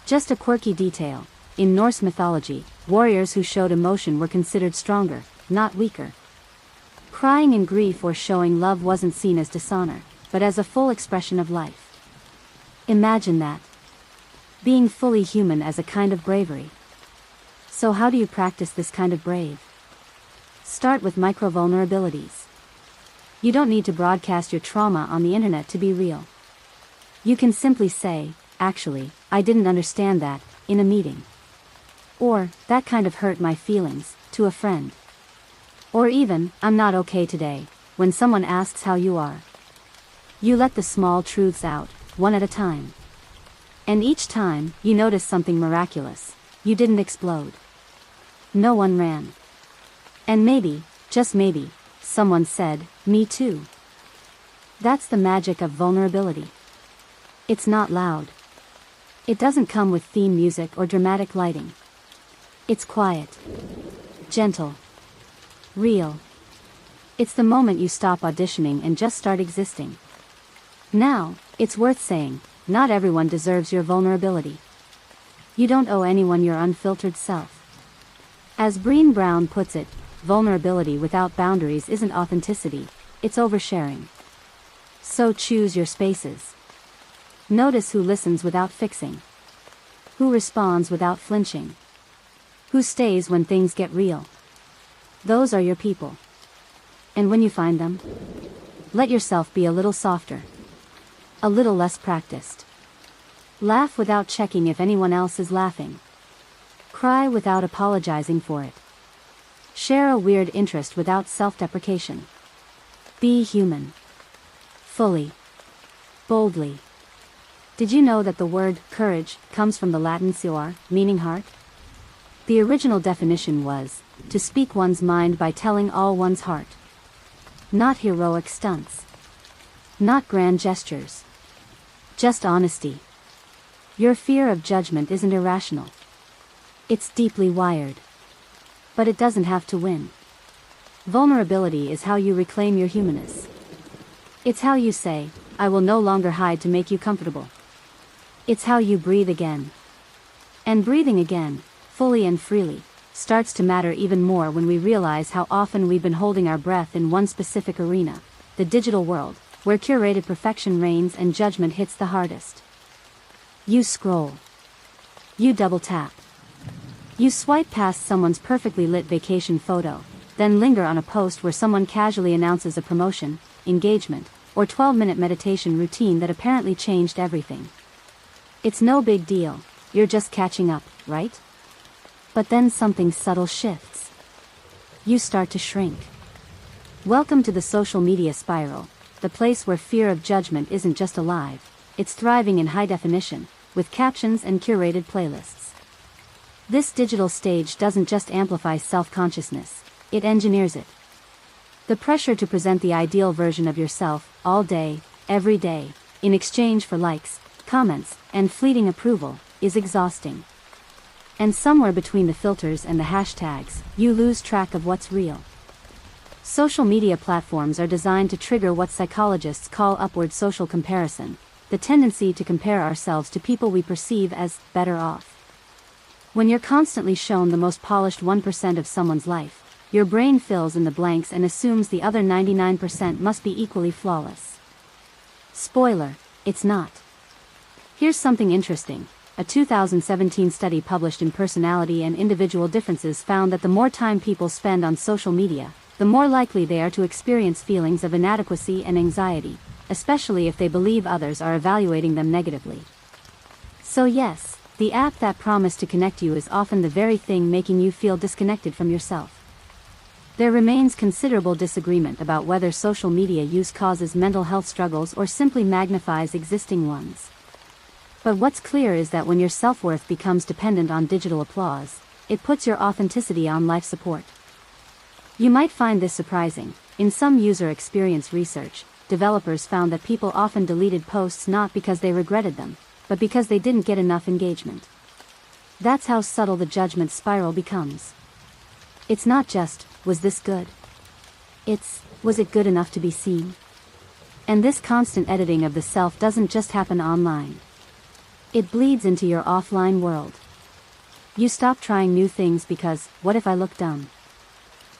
Just a quirky detail: in Norse mythology, warriors who showed emotion were considered stronger, not weaker. Crying in grief or showing love wasn't seen as dishonor, but as a full expression of life. Imagine that. Being fully human as a kind of bravery. So how do you practice this kind of brave? Start with micro-vulnerabilities. You don't need to broadcast your trauma on the internet to be real. You can simply say, actually, I didn't understand that, in a meeting. Or, that kind of hurt my feelings, to a friend. Or even, I'm not okay today, when someone asks how you are. You let the small truths out, one at a time. And each time, you notice something miraculous. You didn't explode. No one ran. And maybe, just maybe, someone said, me too. That's the magic of vulnerability. It's not loud. It doesn't come with theme music or dramatic lighting. It's quiet. Gentle. Real. It's the moment you stop auditioning and just start existing. Now, it's worth saying, not everyone deserves your vulnerability. You don't owe anyone your unfiltered self. As Brené Brown puts it, vulnerability without boundaries isn't authenticity, it's oversharing. So choose your spaces. Notice who listens without fixing. Who responds without flinching. Who stays when things get real. Those are your people. And when you find them, let yourself be a little softer. A little less practiced. Laugh without checking if anyone else is laughing. Cry without apologizing for it. Share a weird interest without self-deprecation. Be human. Fully. Boldly. Did you know that the word courage comes from the Latin cor, meaning heart? The original definition was, to speak one's mind by telling all one's heart. Not heroic stunts. Not grand gestures. Just honesty. Your fear of judgment isn't irrational. It's deeply wired. But it doesn't have to win. Vulnerability is how you reclaim your humanness. It's how you say, I will no longer hide to make you comfortable. It's how you breathe again. And breathing again, fully and freely, starts to matter even more when we realize how often we've been holding our breath in one specific arena, the digital world, where curated perfection reigns and judgment hits the hardest. You scroll. You double tap. You swipe past someone's perfectly lit vacation photo, then linger on a post where someone casually announces a promotion, engagement, or 12-minute meditation routine that apparently changed everything. It's no big deal, you're just catching up, right? But then something subtle shifts. You start to shrink. Welcome to the social media spiral, the place where fear of judgment isn't just alive, it's thriving in high definition, with captions and curated playlists. This digital stage doesn't just amplify self-consciousness, it engineers it. The pressure to present the ideal version of yourself, all day, every day, in exchange for likes, comments, and fleeting approval, is exhausting. And somewhere between the filters and the hashtags, you lose track of what's real. Social media platforms are designed to trigger what psychologists call upward social comparison, the tendency to compare ourselves to people we perceive as better off. When you're constantly shown the most polished 1% of someone's life, your brain fills in the blanks and assumes the other 99% must be equally flawless. Spoiler, it's not. Here's something interesting. A 2017 study published in Personality and Individual Differences found that the more time people spend on social media, the more likely they are to experience feelings of inadequacy and anxiety, especially if they believe others are evaluating them negatively. So yes, the app that promised to connect you is often the very thing making you feel disconnected from yourself. There remains considerable disagreement about whether social media use causes mental health struggles or simply magnifies existing ones. But what's clear is that when your self-worth becomes dependent on digital applause, it puts your authenticity on life support. You might find this surprising. In some user experience research, developers found that people often deleted posts not because they regretted them, but because they didn't get enough engagement. That's how subtle the judgment spiral becomes. It's not just, was this good? It's, was it good enough to be seen? And this constant editing of the self doesn't just happen online. It bleeds into your offline world. You stop trying new things because, what if I look dumb?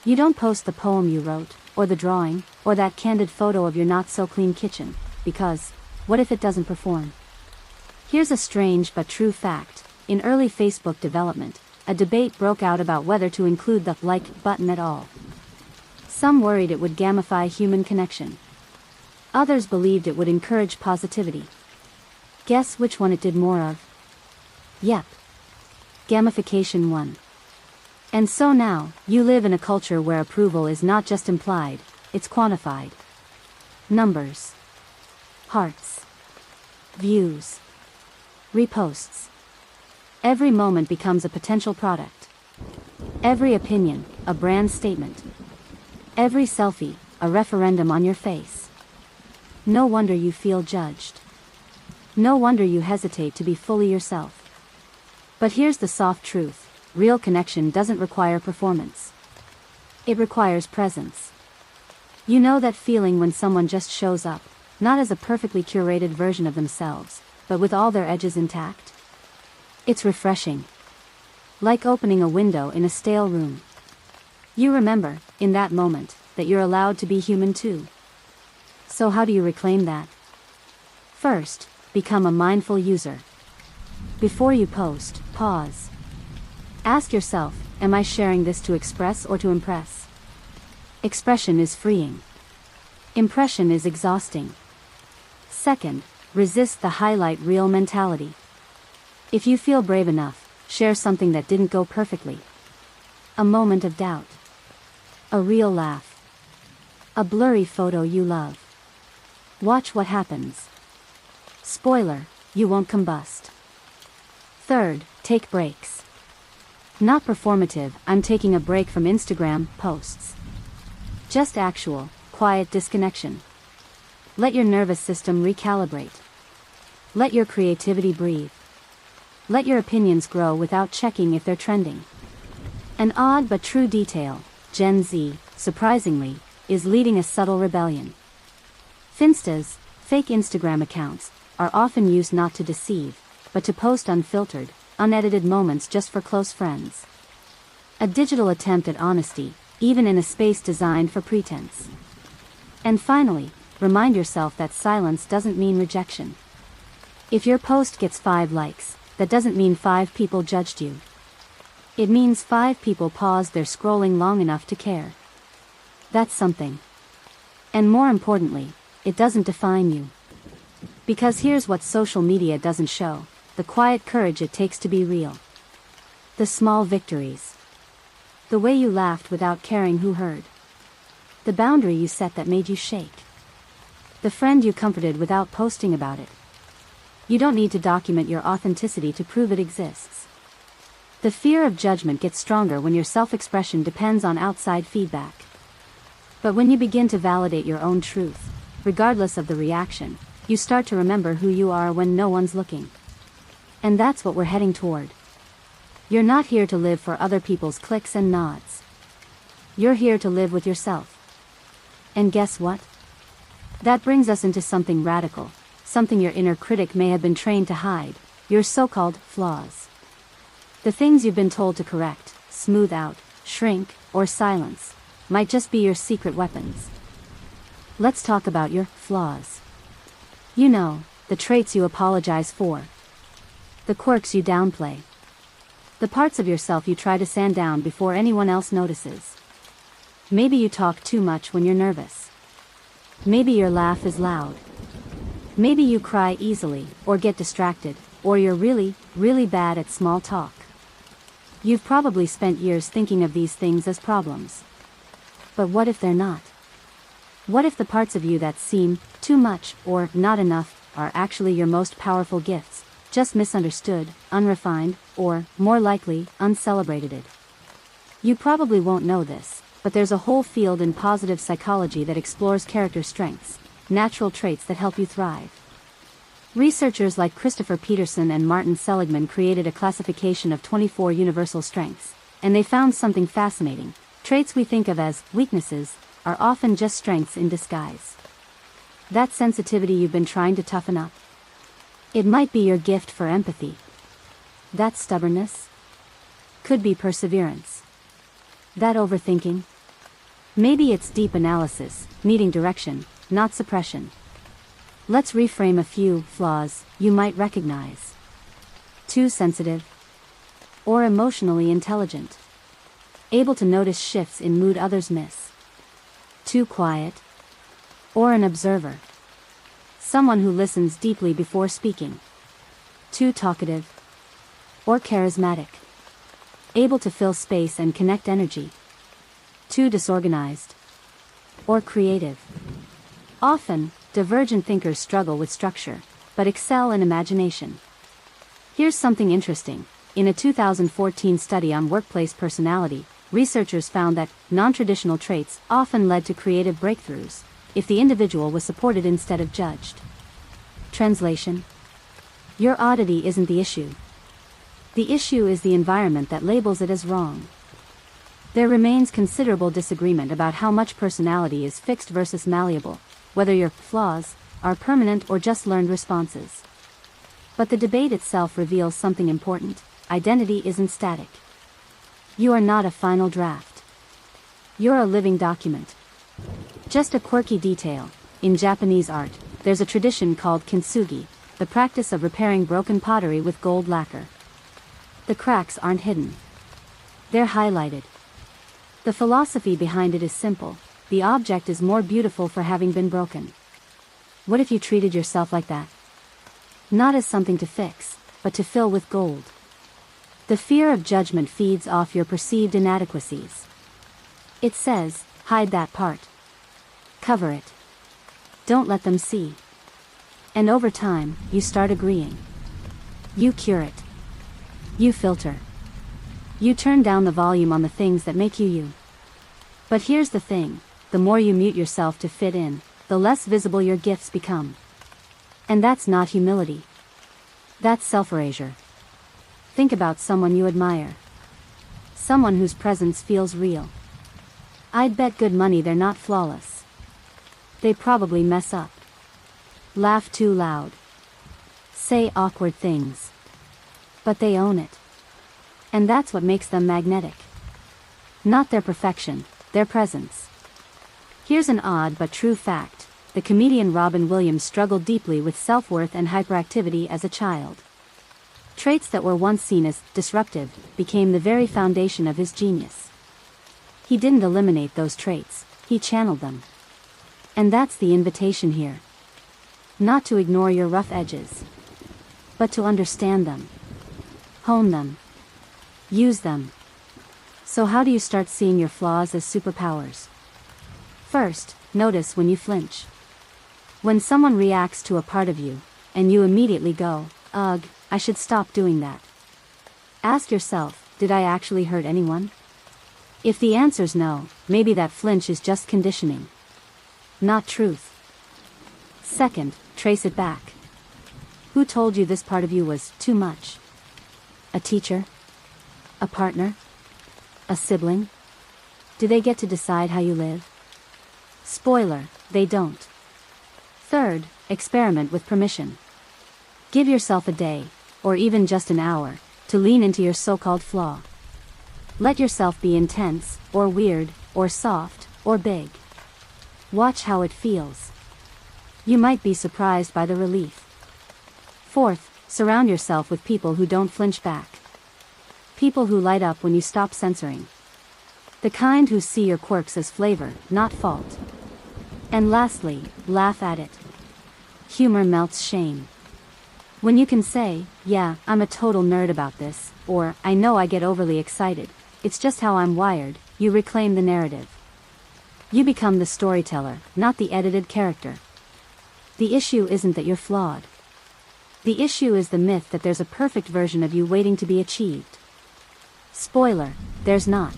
You don't post the poem you wrote, or the drawing, or that candid photo of your not-so-clean kitchen, because, what if it doesn't perform? Here's a strange but true fact. In early Facebook development, a debate broke out about whether to include the like button at all. Some worried it would gamify human connection. Others believed it would encourage positivity. Guess which one it did more of? Yep. Gamification won. And so now, you live in a culture where approval is not just implied, it's quantified. Numbers. Hearts. Views. Reposts. Every moment becomes a potential product. Every opinion, a brand statement. Every selfie, a referendum on your face. No wonder you feel judged. No wonder you hesitate to be fully yourself. But here's the soft truth. Real connection doesn't require performance. It requires presence. You know that feeling when someone just shows up, not as a perfectly curated version of themselves, but with all their edges intact? It's refreshing. Like opening a window in a stale room. You remember, in that moment, that you're allowed to be human too. So how do you reclaim that? First, become a mindful user. Before you post, pause. Ask yourself, am I sharing this to express or to impress? Expression is freeing. Impression is exhausting. Second, resist the highlight reel mentality. If you feel brave enough, share something that didn't go perfectly. A moment of doubt. A real laugh. A blurry photo you love. Watch what happens. Spoiler, you won't combust. Third, take breaks. Not performative, I'm taking a break from Instagram posts. Just actual, quiet disconnection. Let your nervous system recalibrate. Let your creativity breathe. Let your opinions grow without checking if they're trending. An odd but true detail, Gen Z, surprisingly, is leading a subtle rebellion. Finstas, fake Instagram accounts, are often used not to deceive, but to post unfiltered, unedited moments just for close friends. A digital attempt at honesty, even in a space designed for pretense. And finally, remind yourself that silence doesn't mean rejection. If your post gets 5 likes, that doesn't mean 5 people judged you. It means 5 people paused their scrolling long enough to care. That's something. And more importantly, it doesn't define you. Because here's what social media doesn't show: the quiet courage it takes to be real. The small victories. The way you laughed without caring who heard. The boundary you set that made you shake. The friend you comforted without posting about it. You don't need to document your authenticity to prove it exists. The fear of judgment gets stronger when your self-expression depends on outside feedback. But when you begin to validate your own truth, regardless of the reaction, you start to remember who you are when no one's looking. And that's what we're heading toward. You're not here to live for other people's clicks and nods. You're here to live with yourself. And guess what? That brings us into something radical, something your inner critic may have been trained to hide: your so-called flaws. The things you've been told to correct, smooth out, shrink, or silence, might just be your secret weapons. Let's talk about your flaws. You know, the traits you apologize for. The quirks you downplay. The parts of yourself you try to sand down before anyone else notices. Maybe you talk too much when you're nervous. Maybe your laugh is loud. Maybe you cry easily, or get distracted, or you're really, really bad at small talk. You've probably spent years thinking of these things as problems. But what if they're not? What if the parts of you that seem too much or not enough are actually your most powerful gifts, just misunderstood, unrefined, or, more likely, uncelebrated? You probably won't know this, but there's a whole field in positive psychology that explores character strengths, natural traits that help you thrive. Researchers like Christopher Peterson and Martin Seligman created a classification of 24 universal strengths, and they found something fascinating. Traits we think of as weaknesses are often just strengths in disguise. That sensitivity you've been trying to toughen up. It might be your gift for empathy. That stubbornness could be perseverance. That overthinking, maybe it's deep analysis, needing direction, not suppression. Let's reframe a few flaws you might recognize. Too sensitive, or emotionally intelligent. Able to notice shifts in mood others miss. Too quiet, or an observer. Someone who listens deeply before speaking. Too talkative, or charismatic. Able to fill space and connect energy. Too disorganized, or creative. Often, divergent thinkers struggle with structure, but excel in imagination. Here's something interesting. In a 2014 study on workplace personality, researchers found that non-traditional traits often led to creative breakthroughs, if the individual was supported instead of judged. Translation: your oddity isn't the issue. The issue is the environment that labels it as wrong. There remains considerable disagreement about how much personality is fixed versus malleable, whether your flaws are permanent or just learned responses. But the debate itself reveals something important: identity isn't static. You are not a final draft. You're a living document. Just a quirky detail: in Japanese art, there's a tradition called kintsugi, the practice of repairing broken pottery with gold lacquer. The cracks aren't hidden. They're highlighted. The philosophy behind it is simple: the object is more beautiful for having been broken. What if you treated yourself like that? Not as something to fix, but to fill with gold. The fear of judgment feeds off your perceived inadequacies. It says, hide that part. Cover it. Don't let them see. And over time, you start agreeing. You curate. You filter. You turn down the volume on the things that make you you. But here's the thing: the more you mute yourself to fit in, the less visible your gifts become. And that's not humility. That's self-erasure. Think about someone you admire. Someone whose presence feels real. I'd bet good money they're not flawless. They probably mess up. Laugh too loud. Say awkward things. But they own it. And that's what makes them magnetic. Not their perfection, their presence. Here's an odd but true fact: the comedian Robin Williams struggled deeply with self-worth and hyperactivity as a child. Traits that were once seen as disruptive became the very foundation of his genius. He didn't eliminate those traits, he channeled them. And that's the invitation here. Not to ignore your rough edges, but to understand them, hone them, use them. So how do you start seeing your flaws as superpowers? First, notice when you flinch. When someone reacts to a part of you, and you immediately go, "Ugh, I should stop doing that." Ask yourself, did I actually hurt anyone? If the answer's no, maybe that flinch is just conditioning, not truth. Second, trace it back. Who told you this part of you was too much? A teacher? A partner? A sibling? Do they get to decide how you live? Spoiler, they don't. Third, experiment with permission. Give yourself a day, or even just an hour, to lean into your so-called flaw. Let yourself be intense, or weird, or soft, or big. Watch how it feels. You might be surprised by the relief. Fourth, surround yourself with people who don't flinch back. People who light up when you stop censoring. The kind who see your quirks as flavor, not fault. And lastly, laugh at it. Humor melts shame. When you can say, "Yeah, I'm a total nerd about this," or "I know I get overly excited, it's just how I'm wired," you reclaim the narrative. You become the storyteller, not the edited character. The issue isn't that you're flawed. The issue is the myth that there's a perfect version of you waiting to be achieved. Spoiler, there's not.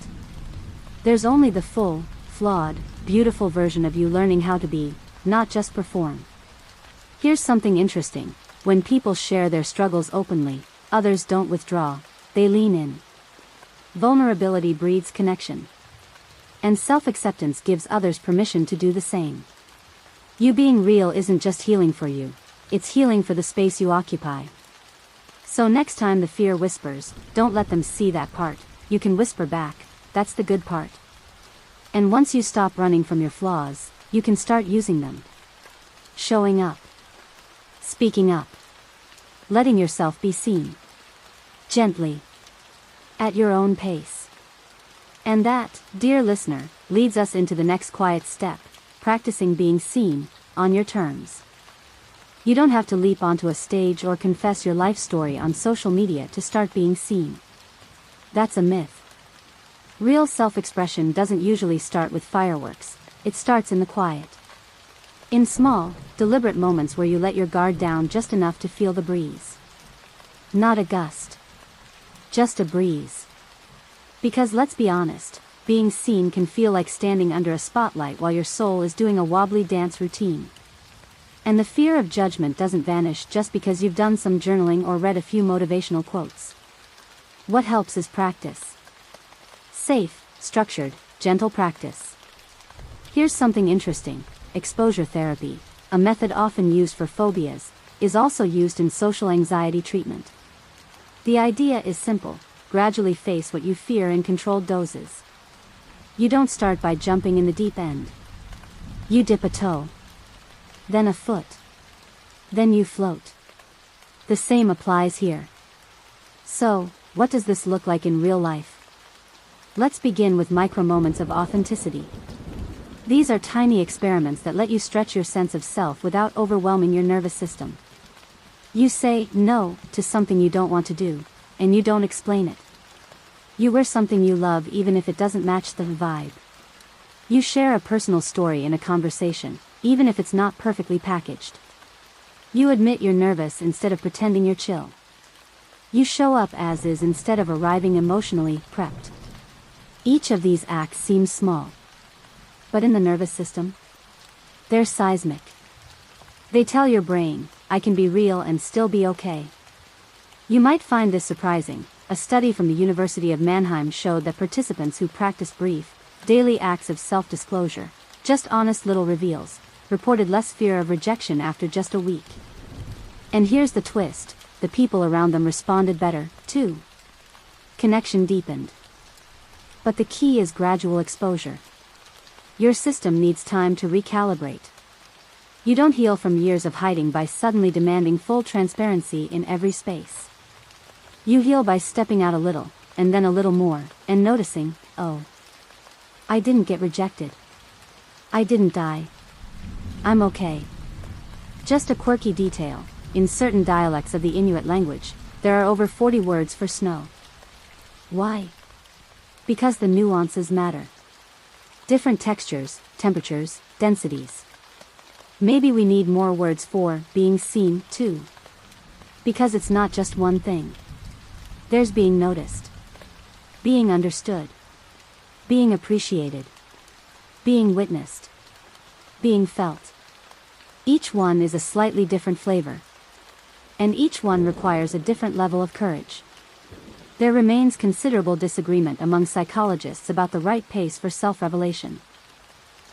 There's only the full, flawed, beautiful version of you learning how to be, not just perform. Here's something interesting. When people share their struggles openly, others don't withdraw, they lean in. Vulnerability breeds connection. And self-acceptance gives others permission to do the same. You being real isn't just healing for you, it's healing for the space you occupy. So next time the fear whispers, don't let them see that part. You can whisper back, "That's the good part." And once you stop running from your flaws, you can start using them. Showing up. Speaking up. Letting yourself be seen. Gently. At your own pace. And that, dear listener, leads us into the next quiet step, practicing being seen, on your terms. You don't have to leap onto a stage or confess your life story on social media to start being seen. That's a myth. Real self-expression doesn't usually start with fireworks, it starts in the quiet. In small, deliberate moments where you let your guard down just enough to feel the breeze. Not a gust. Just a breeze. Because let's be honest, being seen can feel like standing under a spotlight while your soul is doing a wobbly dance routine. And the fear of judgment doesn't vanish just because you've done some journaling or read a few motivational quotes. What helps is practice. Safe, structured, gentle practice. Here's something interesting. Exposure therapy, a method often used for phobias, is also used in social anxiety treatment. The idea is simple: gradually face what you fear in controlled doses. You don't start by jumping in the deep end. You dip a toe, then a foot, then you float. The same applies here. So, what does this look like in real life? Let's begin with micro moments of authenticity. These are tiny experiments that let you stretch your sense of self without overwhelming your nervous system. You say no to something you don't want to do, and you don't explain it. You wear something you love even if it doesn't match the vibe. You share a personal story in a conversation, even if it's not perfectly packaged. You admit you're nervous instead of pretending you're chill. You show up as is instead of arriving emotionally prepped. Each of these acts seems small. But in the nervous system, they're seismic. They tell your brain, I can be real and still be okay. You might find this surprising. A study from the University of Mannheim showed that participants who practiced brief, daily acts of self-disclosure, just honest little reveals, reported less fear of rejection after just a week. And here's the twist, the people around them responded better, too. Connection deepened. But the key is gradual exposure. Your system needs time to recalibrate. You don't heal from years of hiding by suddenly demanding full transparency in every space. You heal by stepping out a little, and then a little more, and noticing, oh, I didn't get rejected. I didn't die. I'm okay. Just a quirky detail. In certain dialects of the Inuit language, there are over 40 words for snow. Why? Because the nuances matter. Different textures, temperatures, densities. Maybe we need more words for being seen, too. Because it's not just one thing. There's being noticed. Being understood. Being appreciated. Being witnessed. Being felt. Each one is a slightly different flavor. And each one requires a different level of courage. There remains considerable disagreement among psychologists about the right pace for self-revelation.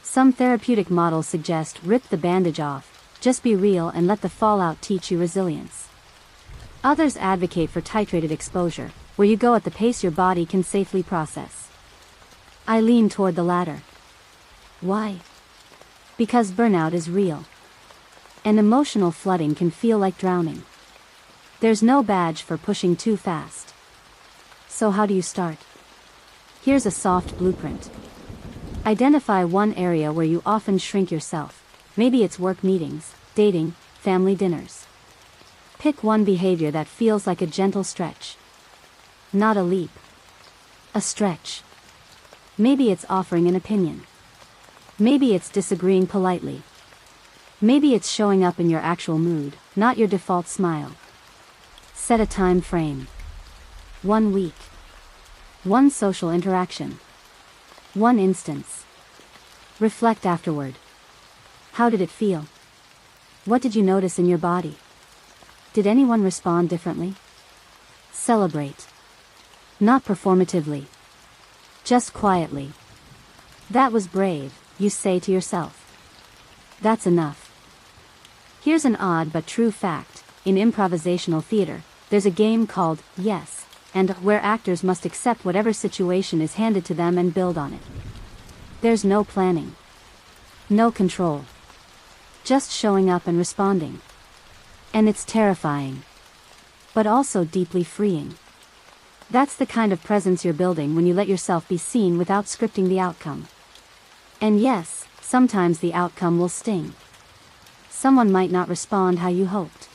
Some therapeutic models suggest rip the bandage off, just be real and let the fallout teach you resilience. Others advocate for titrated exposure, where you go at the pace your body can safely process. I lean toward the latter. Why? Because burnout is real. And emotional flooding can feel like drowning. There's no badge for pushing too fast. So how do you start? Here's a soft blueprint. Identify one area where you often shrink yourself. Maybe it's work meetings, dating, family dinners. Pick one behavior that feels like a gentle stretch. Not a leap. A stretch. Maybe it's offering an opinion. Maybe it's disagreeing politely. Maybe it's showing up in your actual mood, not your default smile. Set a time frame. 1 week. 1 social interaction. 1 instance. Reflect afterward. How did it feel? What did you notice in your body? Did anyone respond differently? Celebrate. Not performatively. Just quietly. That was brave, you say to yourself. That's enough. Here's an odd but true fact. In improvisational theater, there's a game called Yes, and where actors must accept whatever situation is handed to them and build on it. There's no planning. No control. Just showing up and responding. And it's terrifying. But also deeply freeing. That's the kind of presence you're building when you let yourself be seen without scripting the outcome. And yes, sometimes the outcome will sting. Someone might not respond how you hoped.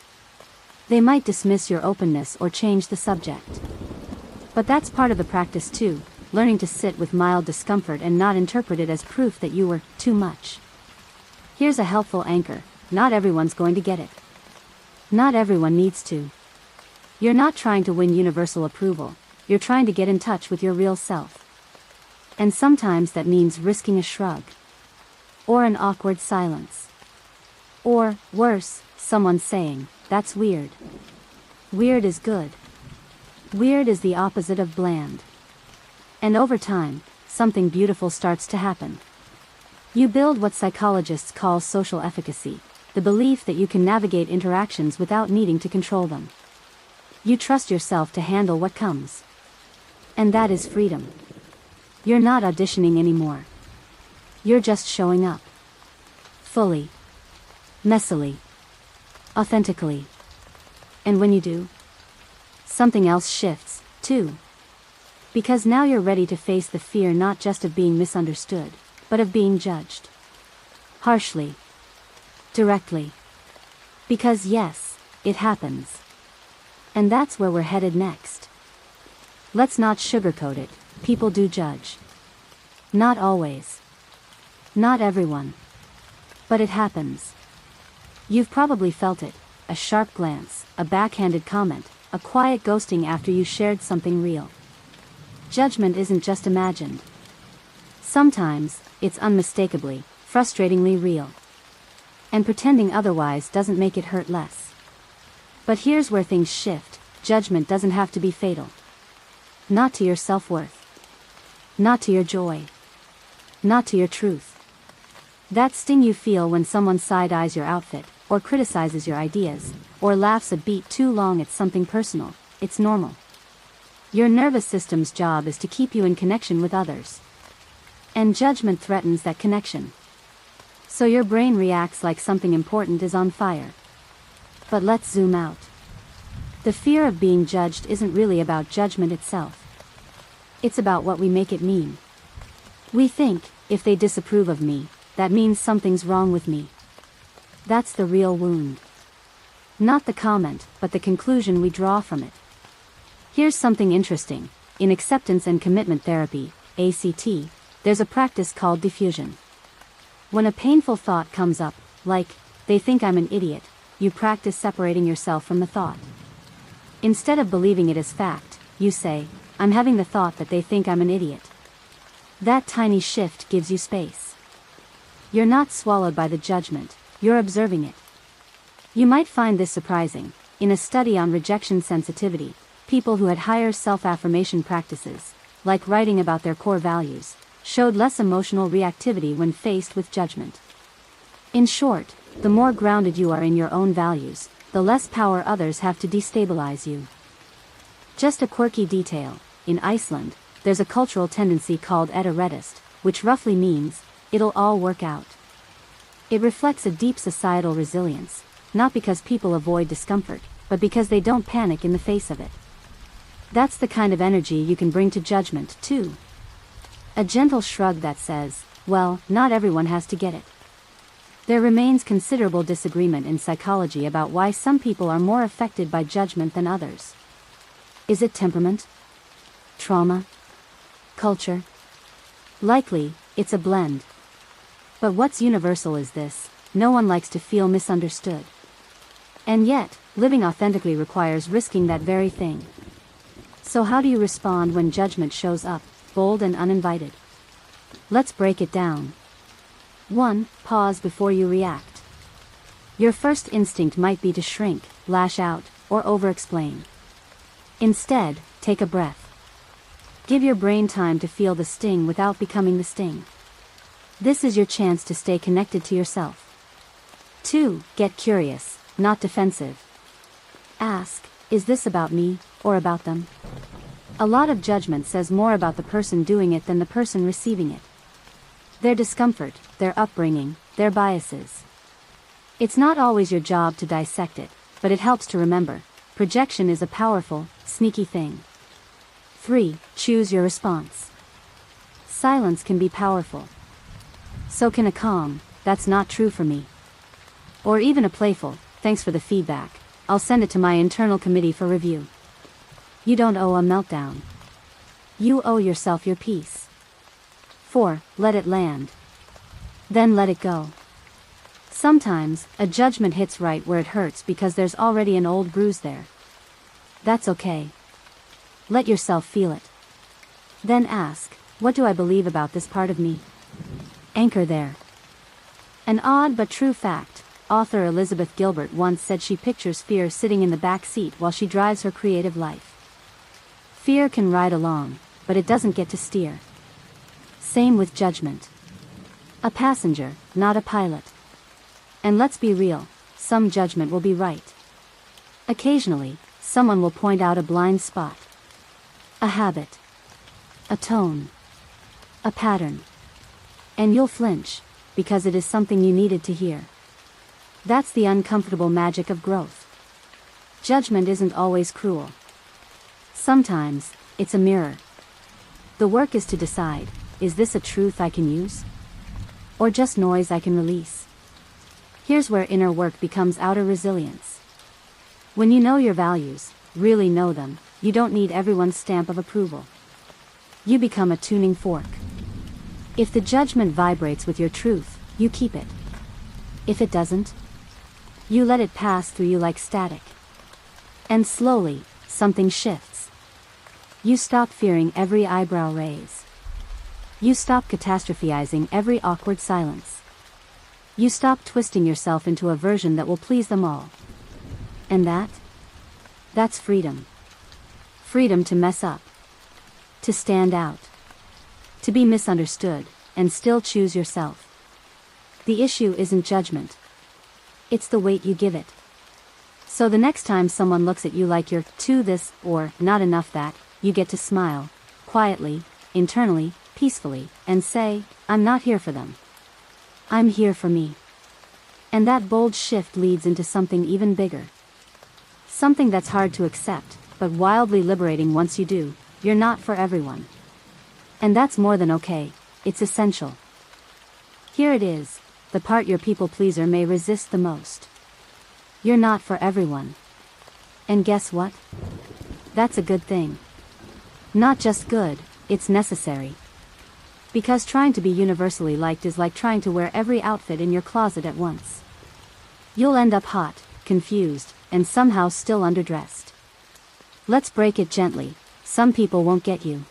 They might dismiss your openness or change the subject. But that's part of the practice too, learning to sit with mild discomfort and not interpret it as proof that you were too much. Here's a helpful anchor: not everyone's going to get it. Not everyone needs to. You're not trying to win universal approval, you're trying to get in touch with your real self. And sometimes that means risking a shrug. Or an awkward silence. Or, worse, someone saying, "That's weird." Weird is good. Weird is the opposite of bland. And over time, something beautiful starts to happen. You build what psychologists call social efficacy, the belief that you can navigate interactions without needing to control them. You trust yourself to handle what comes. And that is freedom. You're not auditioning anymore. You're just showing up. Fully. Messily. Authentically. And when you do, something else shifts, too. Because now you're ready to face the fear not just of being misunderstood, but of being judged. Harshly. Directly. Because yes, it happens. And that's where we're headed next. Let's not sugarcoat it, people do judge. Not always. Not everyone. But it happens. You've probably felt it, a sharp glance, a backhanded comment, a quiet ghosting after you shared something real. Judgment isn't just imagined. Sometimes, it's unmistakably, frustratingly real. And pretending otherwise doesn't make it hurt less. But here's where things shift: judgment doesn't have to be fatal. Not to your self-worth. Not to your joy. Not to your truth. That sting you feel when someone side-eyes your outfit, or criticizes your ideas, or laughs a beat too long at something personal, it's normal. Your nervous system's job is to keep you in connection with others. And judgment threatens that connection. So your brain reacts like something important is on fire. But let's zoom out. The fear of being judged isn't really about judgment itself. It's about what we make it mean. We think, if they disapprove of me, that means something's wrong with me. That's the real wound. Not the comment, but the conclusion we draw from it. Here's something interesting. In acceptance and commitment therapy, ACT, there's a practice called diffusion. When a painful thought comes up, like, they think I'm an idiot, you practice separating yourself from the thought. Instead of believing it as fact, you say, I'm having the thought that they think I'm an idiot. That tiny shift gives you space. You're not swallowed by the judgment, you're observing it. You might find this surprising. In a study on rejection sensitivity, people who had higher self-affirmation practices, like writing about their core values, showed less emotional reactivity when faced with judgment. In short, the more grounded you are in your own values, the less power others have to destabilize you. Just a quirky detail, in Iceland, there's a cultural tendency called edda reddist, which roughly means, it'll all work out. It reflects a deep societal resilience, not because people avoid discomfort, but because they don't panic in the face of it. That's the kind of energy you can bring to judgment, too. A gentle shrug that says, well, not everyone has to get it. There remains considerable disagreement in psychology about why some people are more affected by judgment than others. Is it temperament? Trauma? Culture? Likely, it's a blend. But what's universal is this: no one likes to feel misunderstood. And yet, living authentically requires risking that very thing. So how do you respond when judgment shows up, bold and uninvited? Let's break it down. 1. Pause before you react. Your first instinct might be to shrink, lash out, or over-explain. Instead, take a breath. Give your brain time to feel the sting without becoming the sting. This is your chance to stay connected to yourself. 2. Get curious, not defensive. Ask, is this about me, or about them? A lot of judgment says more about the person doing it than the person receiving it. Their discomfort, their upbringing, their biases. It's not always your job to dissect it, but it helps to remember, projection is a powerful, sneaky thing. 3. Choose your response. Silence can be powerful. So can a calm, that's not true for me. Or even a playful, thanks for the feedback, I'll send it to my internal committee for review. You don't owe a meltdown. You owe yourself your peace. 4. Let it land. Then let it go. Sometimes, a judgment hits right where it hurts because there's already an old bruise there. That's okay. Let yourself feel it. Then ask, what do I believe about this part of me? Anchor there. An odd but true fact, author Elizabeth Gilbert once said she pictures fear sitting in the back seat while she drives her creative life. Fear can ride along, but it doesn't get to steer. Same with judgment. A passenger, not a pilot. And let's be real, some judgment will be right. Occasionally, someone will point out a blind spot. A habit. A tone. A pattern. And you'll flinch, because it is something you needed to hear. That's the uncomfortable magic of growth. Judgment isn't always cruel. Sometimes, it's a mirror. The work is to decide, is this a truth I can use? Or just noise I can release? Here's where inner work becomes outer resilience. When you know your values, really know them, you don't need everyone's stamp of approval. You become a tuning fork. If the judgment vibrates with your truth, you keep it. If it doesn't, you let it pass through you like static. And slowly, something shifts. You stop fearing every eyebrow raise. You stop catastrophizing every awkward silence. You stop twisting yourself into a version that will please them all. And that's freedom. Freedom to mess up. To stand out. To be misunderstood, and still choose yourself. The issue isn't judgment. It's the weight you give it. So the next time someone looks at you like you're too this, or not enough that, you get to smile, quietly, internally, peacefully, and say, I'm not here for them. I'm here for me. And that bold shift leads into something even bigger. Something that's hard to accept, but wildly liberating once you do. You're not for everyone. And that's more than okay, it's essential. Here it is, the part your people pleaser may resist the most. You're not for everyone. And guess what? That's a good thing. Not just good, it's necessary. Because trying to be universally liked is like trying to wear every outfit in your closet at once. You'll end up hot, confused, and somehow still underdressed. Let's break it gently. Some people won't get you.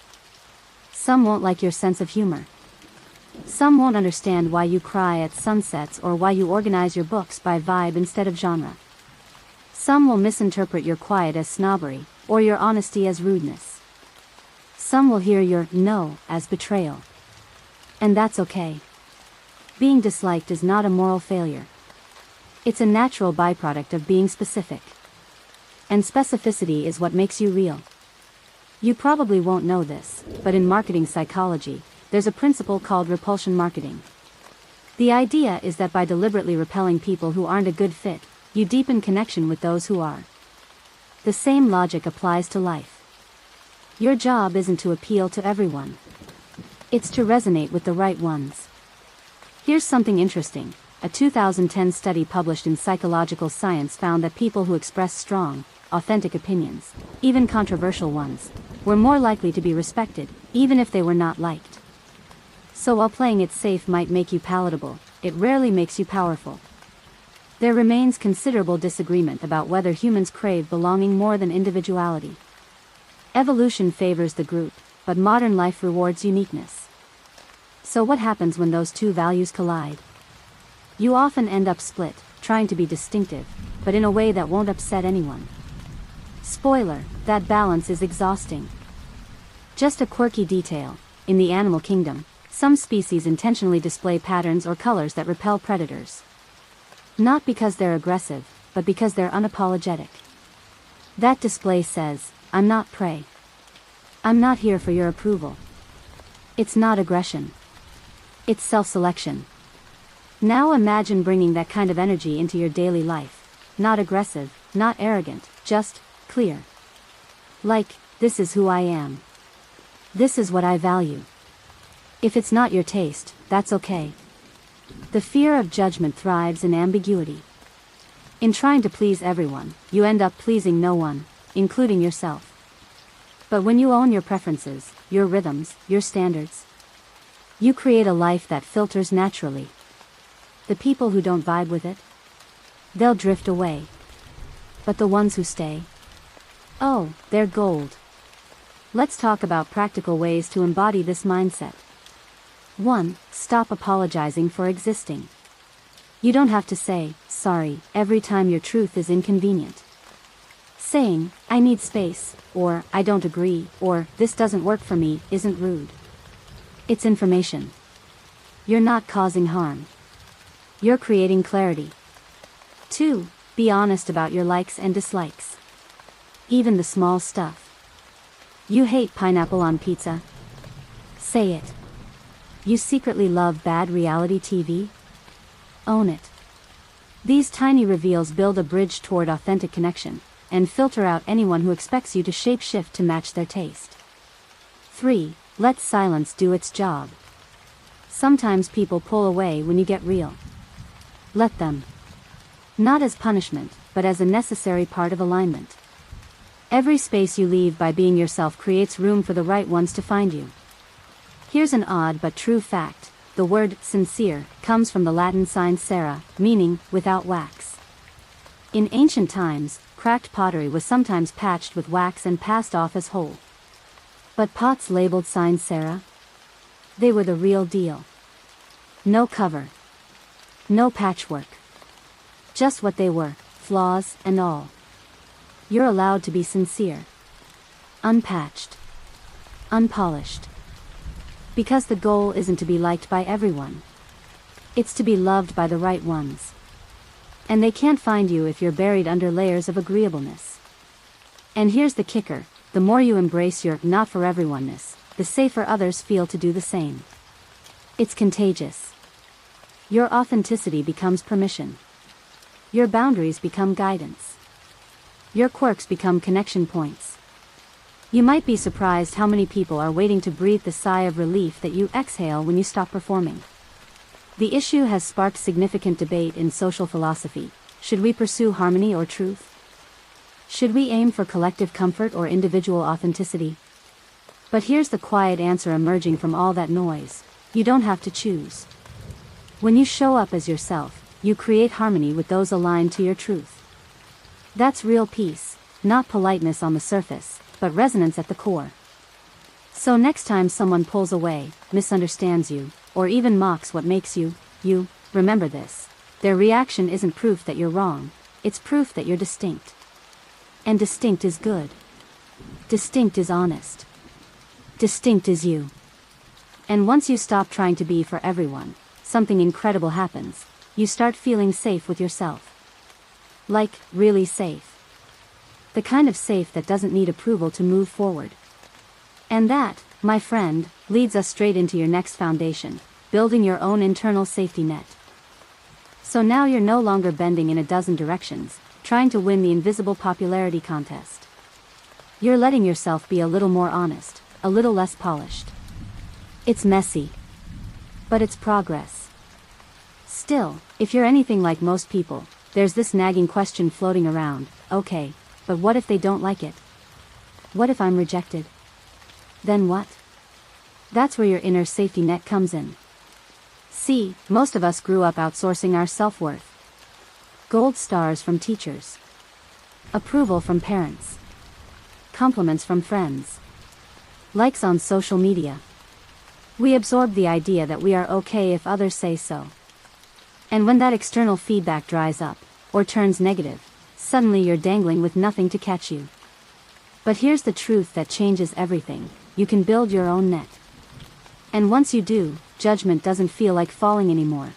Some won't like your sense of humor. Some won't understand why you cry at sunsets or why you organize your books by vibe instead of genre. Some will misinterpret your quiet as snobbery, or your honesty as rudeness. Some will hear your no as betrayal. And that's okay. Being disliked is not a moral failure. It's a natural byproduct of being specific. And specificity is what makes you real. You probably won't know this, but in marketing psychology, there's a principle called repulsion marketing. The idea is that by deliberately repelling people who aren't a good fit, you deepen connection with those who are. The same logic applies to life. Your job isn't to appeal to everyone. It's to resonate with the right ones. Here's something interesting. A 2010 study published in Psychological Science found that people who express strong, authentic opinions, even controversial ones, were more likely to be respected, even if they were not liked. So while playing it safe might make you palatable, it rarely makes you powerful. There remains considerable disagreement about whether humans crave belonging more than individuality. Evolution favors the group, but modern life rewards uniqueness. So what happens when those two values collide? You often end up split, trying to be distinctive, but in a way that won't upset anyone. Spoiler, that balance is exhausting. Just a quirky detail, in the animal kingdom, some species intentionally display patterns or colors that repel predators. Not because they're aggressive, but because they're unapologetic. That display says, I'm not prey. I'm not here for your approval. It's not aggression. It's self-selection. Now imagine bringing that kind of energy into your daily life. Not aggressive, not arrogant, just clear. Like, this is who I am. This is what I value. If it's not your taste, that's okay. The fear of judgment thrives in ambiguity. In trying to please everyone, you end up pleasing no one, including yourself. But when you own your preferences, your rhythms, your standards, you create a life that filters naturally. The people who don't vibe with it, they'll drift away. But the ones who stay, oh, they're gold. Let's talk about practical ways to embody this mindset. 1. Stop apologizing for existing. You don't have to say, sorry, every time your truth is inconvenient. Saying, I need space, or I don't agree, or this doesn't work for me, isn't rude. It's information. You're not causing harm. You're creating clarity. 2. Be honest about your likes and dislikes. Even the small stuff. You hate pineapple on pizza? Say it. You secretly love bad reality TV? Own it. These tiny reveals build a bridge toward authentic connection, and filter out anyone who expects you to shape-shift to match their taste. 3. Let silence do its job. Sometimes people pull away when you get real. Let them. Not as punishment, but as a necessary part of alignment. Every space you leave by being yourself creates room for the right ones to find you. Here's an odd but true fact. The word sincere comes from the Latin sign cera, meaning without wax. In ancient times, cracked pottery was sometimes patched with wax and passed off as whole. But pots labeled sign cera? They were the real deal. No cover. No patchwork. Just what they were, flaws and all. You're allowed to be sincere. Unpatched. Unpolished. Because the goal isn't to be liked by everyone. It's to be loved by the right ones. And they can't find you if you're buried under layers of agreeableness. And here's the kicker, the more you embrace your not for everyone-ness, the safer others feel to do the same. It's contagious. Your authenticity becomes permission. Your boundaries become guidance. Your quirks become connection points. You might be surprised how many people are waiting to breathe the sigh of relief that you exhale when you stop performing. The issue has sparked significant debate in social philosophy. Should we pursue harmony or truth? Should we aim for collective comfort or individual authenticity? But here's the quiet answer emerging from all that noise. You don't have to choose. When you show up as yourself, you create harmony with those aligned to your truth. That's real peace, not politeness on the surface, but resonance at the core. So next time someone pulls away, misunderstands you, or even mocks what makes you, you, remember this. Their reaction isn't proof that you're wrong, it's proof that you're distinct. And distinct is good. Distinct is honest. Distinct is you. And once you stop trying to be for everyone, something incredible happens. You start feeling safe with yourself. Like, really safe. The kind of safe that doesn't need approval to move forward. And that, my friend, leads us straight into your next foundation, building your own internal safety net. So now you're no longer bending in a dozen directions, trying to win the invisible popularity contest. You're letting yourself be a little more honest, a little less polished. It's messy. But it's progress. Still, if you're anything like most people, there's this nagging question floating around, okay, but what if they don't like it? What if I'm rejected? Then what? That's where your inner safety net comes in. See, most of us grew up outsourcing our self-worth. Gold stars from teachers. Approval from parents. Compliments from friends. Likes on social media. We absorb the idea that we are okay if others say so. And when that external feedback dries up, or turns negative, suddenly you're dangling with nothing to catch you. But here's the truth that changes everything: you can build your own net. And once you do, judgment doesn't feel like falling anymore.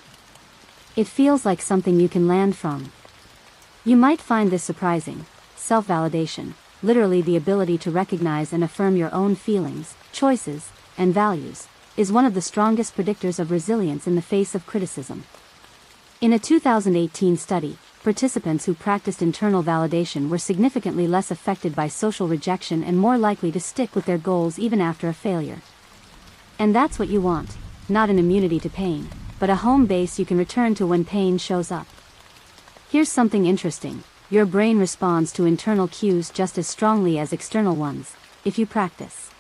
It feels like something you can land from. You might find this surprising. Self-validation, literally the ability to recognize and affirm your own feelings, choices, and values, is one of the strongest predictors of resilience in the face of criticism. In a 2018 study, participants who practiced internal validation were significantly less affected by social rejection and more likely to stick with their goals even after a failure. And that's what you want, not an immunity to pain, but a home base you can return to when pain shows up. Here's something interesting: your brain responds to internal cues just as strongly as external ones, if you practice.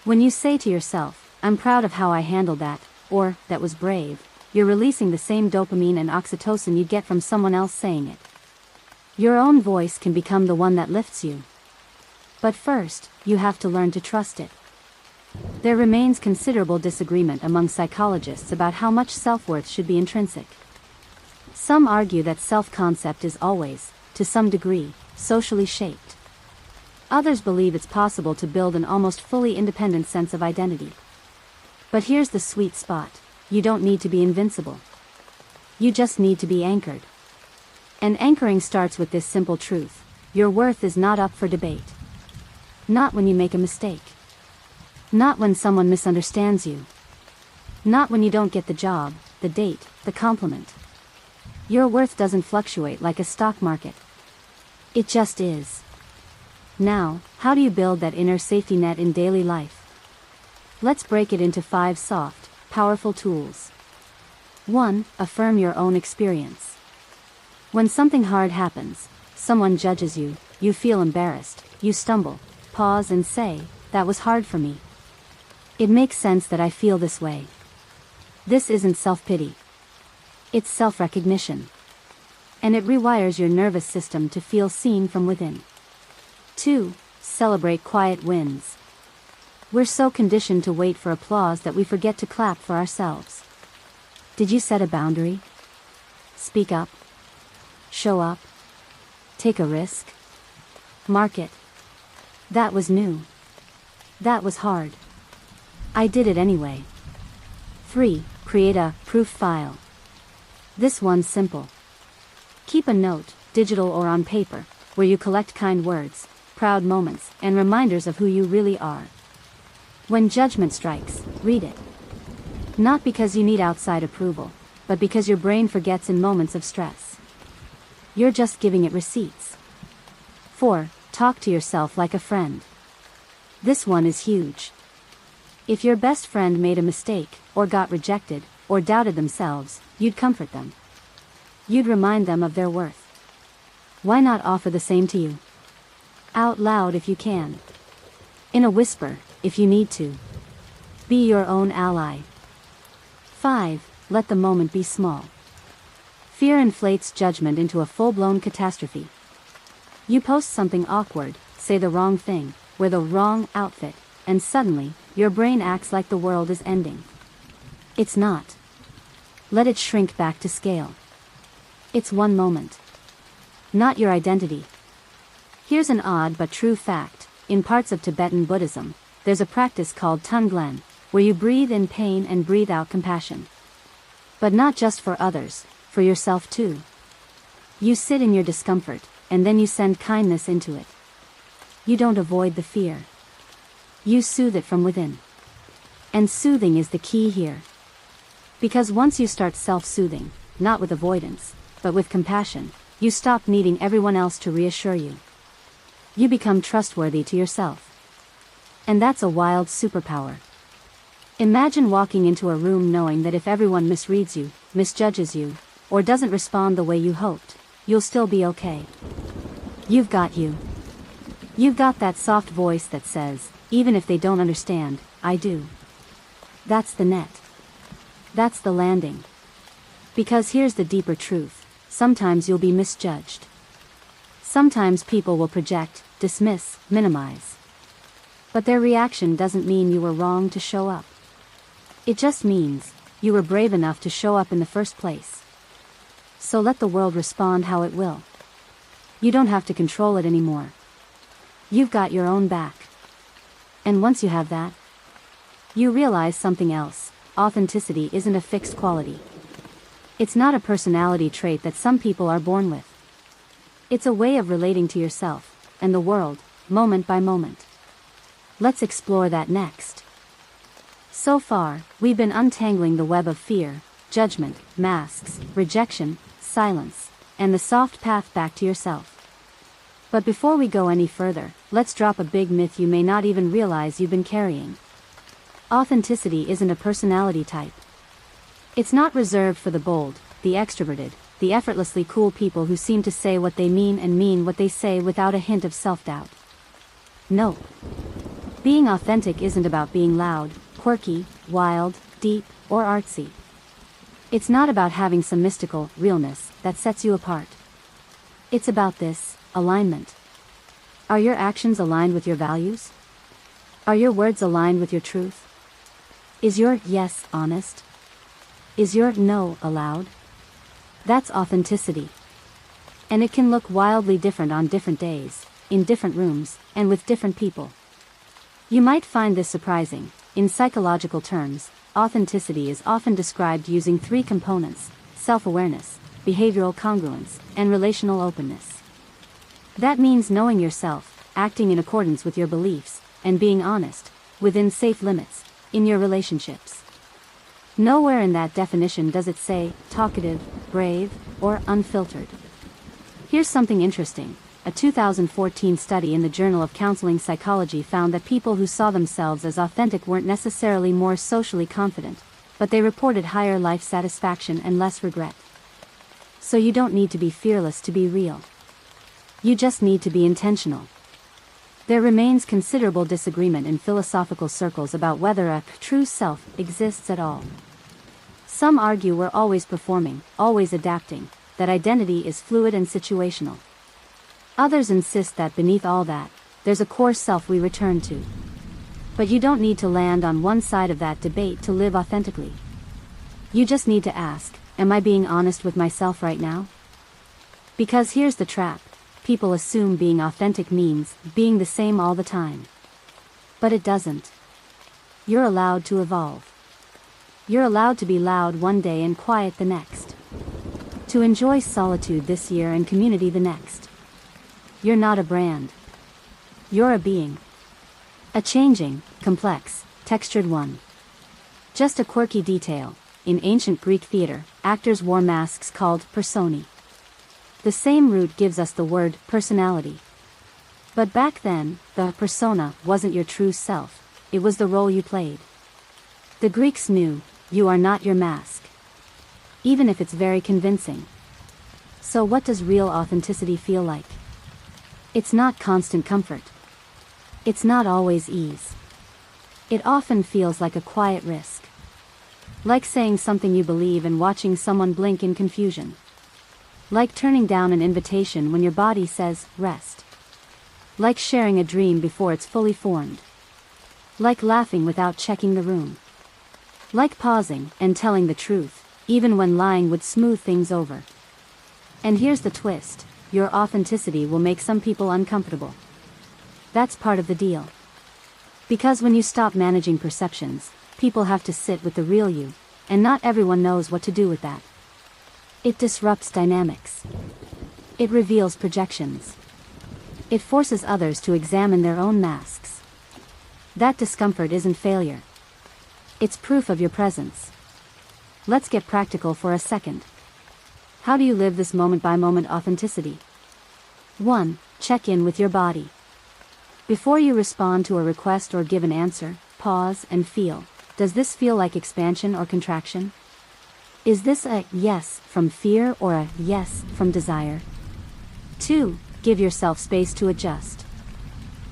When you say to yourself, "I'm proud of how I handled that," or "that was brave," you're releasing the same dopamine and oxytocin you'd get from someone else saying it. Your own voice can become the one that lifts you. But first, you have to learn to trust it. There remains considerable disagreement among psychologists about how much self-worth should be intrinsic. Some argue that self-concept is always, to some degree, socially shaped. Others believe it's possible to build an almost fully independent sense of identity. But here's the sweet spot: you don't need to be invincible. You just need to be anchored. And anchoring starts with this simple truth: your worth is not up for debate. Not when you make a mistake. Not when someone misunderstands you. Not when you don't get the job, the date, the compliment. Your worth doesn't fluctuate like a stock market. It just is. Now, how do you build that inner safety net in daily life? Let's break it into 5 soft, powerful tools. 1. Affirm your own experience. When something hard happens, someone judges you, you feel embarrassed, you stumble, pause and say, "That was hard for me. It makes sense that I feel this way." This isn't self-pity. It's self-recognition. And it rewires your nervous system to feel seen from within. 2. Celebrate quiet wins. We're so conditioned to wait for applause that we forget to clap for ourselves. Did you set a boundary? Speak up? Show up? Take a risk? Mark it. That was new. That was hard. I did it anyway. 3. Create a proof file. This one's simple. Keep a note, digital or on paper, where you collect kind words, proud moments, and reminders of who you really are. When judgment strikes, read it. Not because you need outside approval, but but because your brain forgets in moments of stress. You're just giving it receipts. 4. Talk to yourself like a friend. This one is huge. If your best friend made a mistake, or got rejected, or doubted themselves, you'd comfort them. You'd remind them of their worth. Why not offer the same to you? Out loud if you can. In a whisper, if you need to. Be your own ally. 5. Let the moment be small. Fear inflates judgment into a full-blown catastrophe. You post something awkward, say the wrong thing, wear the wrong outfit, and suddenly, your brain acts like the world is ending. It's not. Let it shrink back to scale. It's one moment. Not your identity. Here's an odd but true fact. In parts of Tibetan Buddhism, there's a practice called Tonglen, where you breathe in pain and breathe out compassion. But not just for others, for yourself too. You sit in your discomfort, and then you send kindness into it. You don't avoid the fear. You soothe it from within. And soothing is the key here. Because once you start self-soothing, not with avoidance, but with compassion, you stop needing everyone else to reassure you. You become trustworthy to yourself. And that's a wild superpower. Imagine walking into a room knowing that if everyone misreads you, misjudges you, or doesn't respond the way you hoped, you'll still be okay. You've got you. You've got that soft voice that says, even if they don't understand, I do. That's the net. That's the landing. Because here's the deeper truth, sometimes you'll be misjudged. Sometimes people will project, dismiss, minimize. But their reaction doesn't mean you were wrong to show up. It just means, you were brave enough to show up in the first place. So let the world respond how it will. You don't have to control it anymore. You've got your own back. And once you have that, you realize something else. Authenticity isn't a fixed quality. It's not a personality trait that some people are born with. It's a way of relating to yourself, and the world, moment by moment. Let's explore that next. So far, we've been untangling the web of fear, judgment, masks, rejection, silence, and the soft path back to yourself. But before we go any further, let's drop a big myth you may not even realize you've been carrying. Authenticity isn't a personality type. It's not reserved for the bold, the extroverted, the effortlessly cool people who seem to say what they mean and mean what they say without a hint of self-doubt. No. Being authentic isn't about being loud, quirky, wild, deep, or artsy. It's not about having some mystical realness that sets you apart. It's about this, alignment. Are your actions aligned with your values? Are your words aligned with your truth? Is your yes honest? Is your no allowed? That's authenticity. And it can look wildly different on different days, in different rooms, and with different people. You might find this surprising. In psychological terms, authenticity is often described using 3 components: self-awareness, behavioral congruence, and relational openness. That means knowing yourself, acting in accordance with your beliefs, and being honest, within safe limits, in your relationships. Nowhere in that definition does it say, talkative, brave, or unfiltered. Here's something interesting. A 2014 study in the Journal of Counseling Psychology found that people who saw themselves as authentic weren't necessarily more socially confident, but they reported higher life satisfaction and less regret. So you don't need to be fearless to be real. You just need to be intentional. There remains considerable disagreement in philosophical circles about whether a true self exists at all. Some argue we're always performing, always adapting, that identity is fluid and situational. Others insist that beneath all that, there's a core self we return to. But you don't need to land on one side of that debate to live authentically. You just need to ask, am I being honest with myself right now? Because here's the trap. People assume being authentic means being the same all the time. But it doesn't. You're allowed to evolve. You're allowed to be loud one day and quiet the next. To enjoy solitude this year and community the next. You're not a brand. You're a being. A changing, complex, textured one. Just a quirky detail. in ancient Greek theater, actors wore masks called personae. The same root gives us the word personality. But back then, the persona wasn't your true self, it was the role you played. The Greeks knew, you are not your mask. Even if it's very convincing. So what does real authenticity feel like? It's not constant comfort. It's not always ease. It often feels like a quiet risk. Like saying something you believe and watching someone blink in confusion. Like turning down an invitation when your body says, rest. Like sharing a dream before it's fully formed. Like laughing without checking the room. Like pausing and telling the truth, even when lying would smooth things over. And here's the twist, your authenticity will make some people uncomfortable. That's part of the deal. Because when you stop managing perceptions, people have to sit with the real you, and not everyone knows what to do with that. It disrupts dynamics. It reveals projections. It forces others to examine their own masks. That discomfort isn't failure. It's proof of your presence. Let's get practical for a second. How do you live this moment-by-moment authenticity? 1. Check in with your body. Before you respond to a request or give an answer, pause and feel. Does this feel like expansion or contraction? Is this a yes from fear or a yes from desire? 2. Give yourself space to adjust.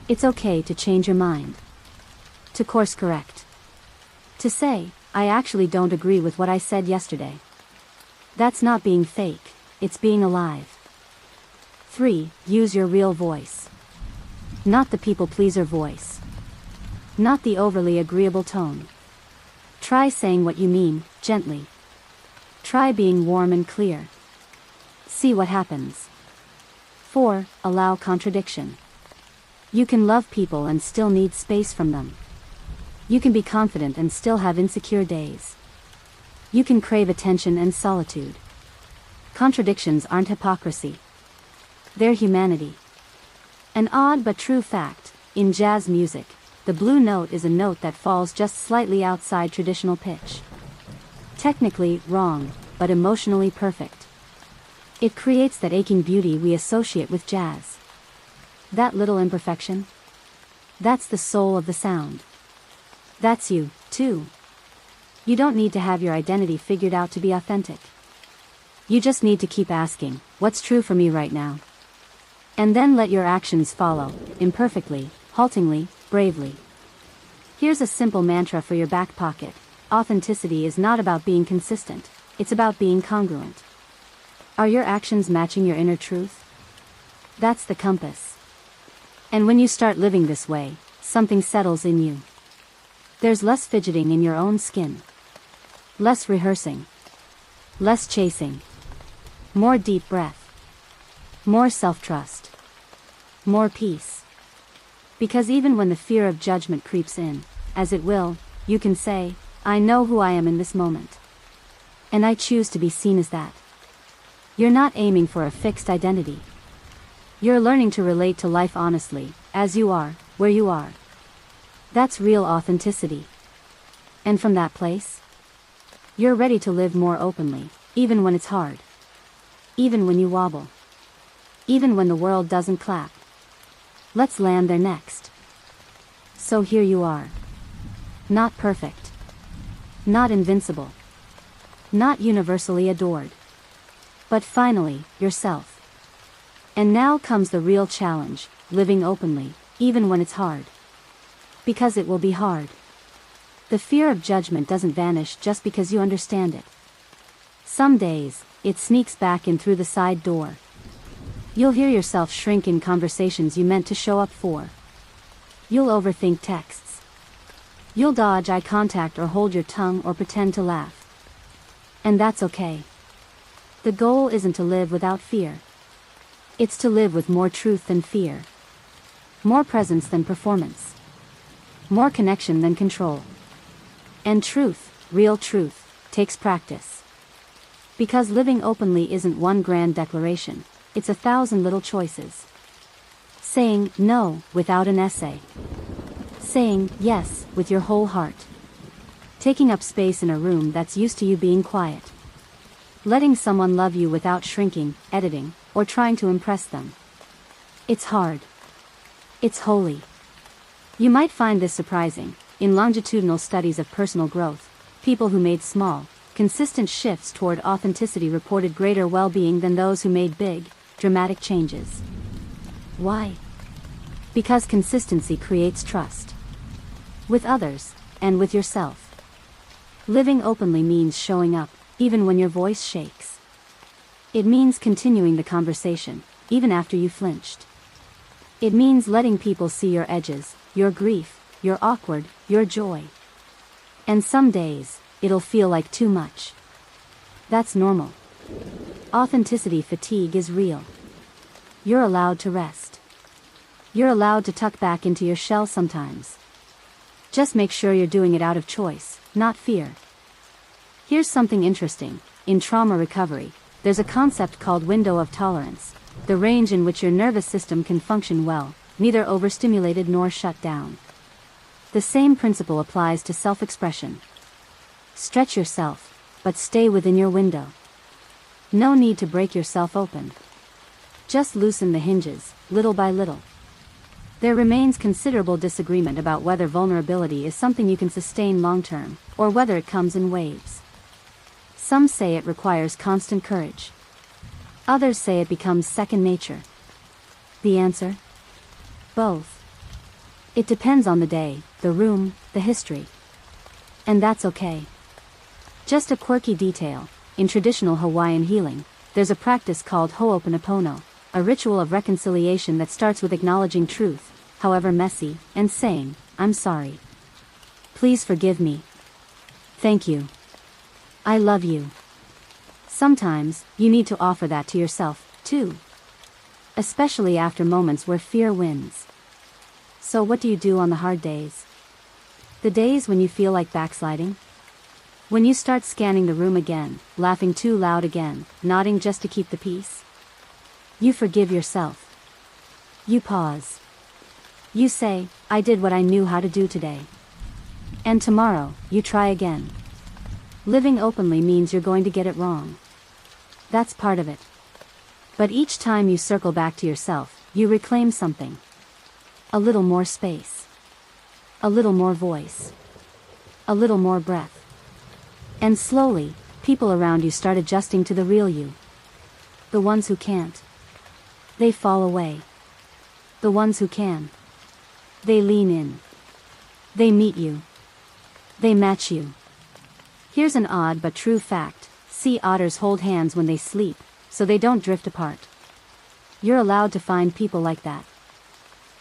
It's okay to change your mind. To course correct. To say, I actually don't agree with what I said yesterday. That's not being fake, it's being alive. 3. Use your real voice. Not the people-pleaser voice. Not the overly agreeable tone. Try saying what you mean, gently. Try being warm and clear. See what happens. 4. Allow contradiction. You can love people and still need space from them. You can be confident and still have insecure days. You can crave attention and solitude. Contradictions aren't hypocrisy. They're humanity. An odd but true fact, in jazz music, the blue note is a note that falls just slightly outside traditional pitch. Technically wrong, but emotionally perfect. It creates that aching beauty we associate with jazz. That little imperfection? That's the soul of the sound. That's you, too. You don't need to have your identity figured out to be authentic. You just need to keep asking, what's true for me right now? And then let your actions follow, imperfectly, haltingly, bravely. Here's a simple mantra for your back pocket. Authenticity is not about being consistent, it's about being congruent. Are your actions matching your inner truth? That's the compass. And when you start living this way, something settles in you. There's less fidgeting in your own skin. Less rehearsing. Less chasing. More deep breath. More self-trust. More peace. Because even when the fear of judgment creeps in, as it will, you can say, I know who I am in this moment. And I choose to be seen as that. You're not aiming for a fixed identity. You're learning to relate to life honestly, as you are, where you are. That's real authenticity. And from that place, you're ready to live more openly, even when it's hard. Even when you wobble. Even when the world doesn't clap. Let's land there next. So here you are. Not perfect. Not invincible. Not universally adored. But finally, yourself. And now comes the real challenge, living openly, even when it's hard. Because it will be hard. The fear of judgment doesn't vanish just because you understand it. Some days, it sneaks back in through the side door. You'll hear yourself shrink in conversations you meant to show up for. You'll overthink texts. You'll dodge eye contact or hold your tongue or pretend to laugh. And that's okay. The goal isn't to live without fear. It's to live with more truth than fear. More presence than performance. More connection than control. And truth, real truth, takes practice. Because living openly isn't one grand declaration, it's 1,000 little choices. Saying no without an essay. Saying yes with your whole heart. Taking up space in a room that's used to you being quiet. Letting someone love you without shrinking, editing, or trying to impress them. It's hard. It's holy. You might find this surprising. In longitudinal studies of personal growth, people who made small, consistent shifts toward authenticity reported greater well-being than those who made big, dramatic changes. Why? Because consistency creates trust. With others, and with yourself. Living openly means showing up, even when your voice shakes. It means continuing the conversation, even after you flinched. It means letting people see your edges, your grief, your awkward, your joy. And some days, it'll feel like too much. That's normal. Authenticity fatigue is real. You're allowed to rest. You're allowed to tuck back into your shell sometimes. Just make sure you're doing it out of choice, not fear. Here's something interesting. In trauma recovery, there's a concept called window of tolerance, the range in which your nervous system can function well, neither overstimulated nor shut down. The same principle applies to self-expression. Stretch yourself, but stay within your window. No need to break yourself open. Just loosen the hinges, little by little. There remains considerable disagreement about whether vulnerability is something you can sustain long-term, or whether it comes in waves. Some say it requires constant courage. Others say it becomes second nature. The answer? Both. It depends on the day, the room, the history. And that's okay. Just a quirky detail, in traditional Hawaiian healing, there's a practice called ho'oponopono, a ritual of reconciliation that starts with acknowledging truth, however messy, and saying, "I'm sorry. Please forgive me. Thank you. I love you." Sometimes, you need to offer that to yourself, too. Especially after moments where fear wins. So what do you do on the hard days? The days when you feel like backsliding? When you start scanning the room again, laughing too loud again, nodding just to keep the peace? You forgive yourself. You pause. You say, "I did what I knew how to do today." And tomorrow, you try again. Living openly means you're going to get it wrong. That's part of it. But each time you circle back to yourself, you reclaim something. A little more space. A little more voice. A little more breath. And slowly, people around you start adjusting to the real you. The ones who can't. They fall away. The ones who can. They lean in. They meet you. They match you. Here's an odd but true fact. Sea otters hold hands when they sleep, so they don't drift apart. You're allowed to find people like that.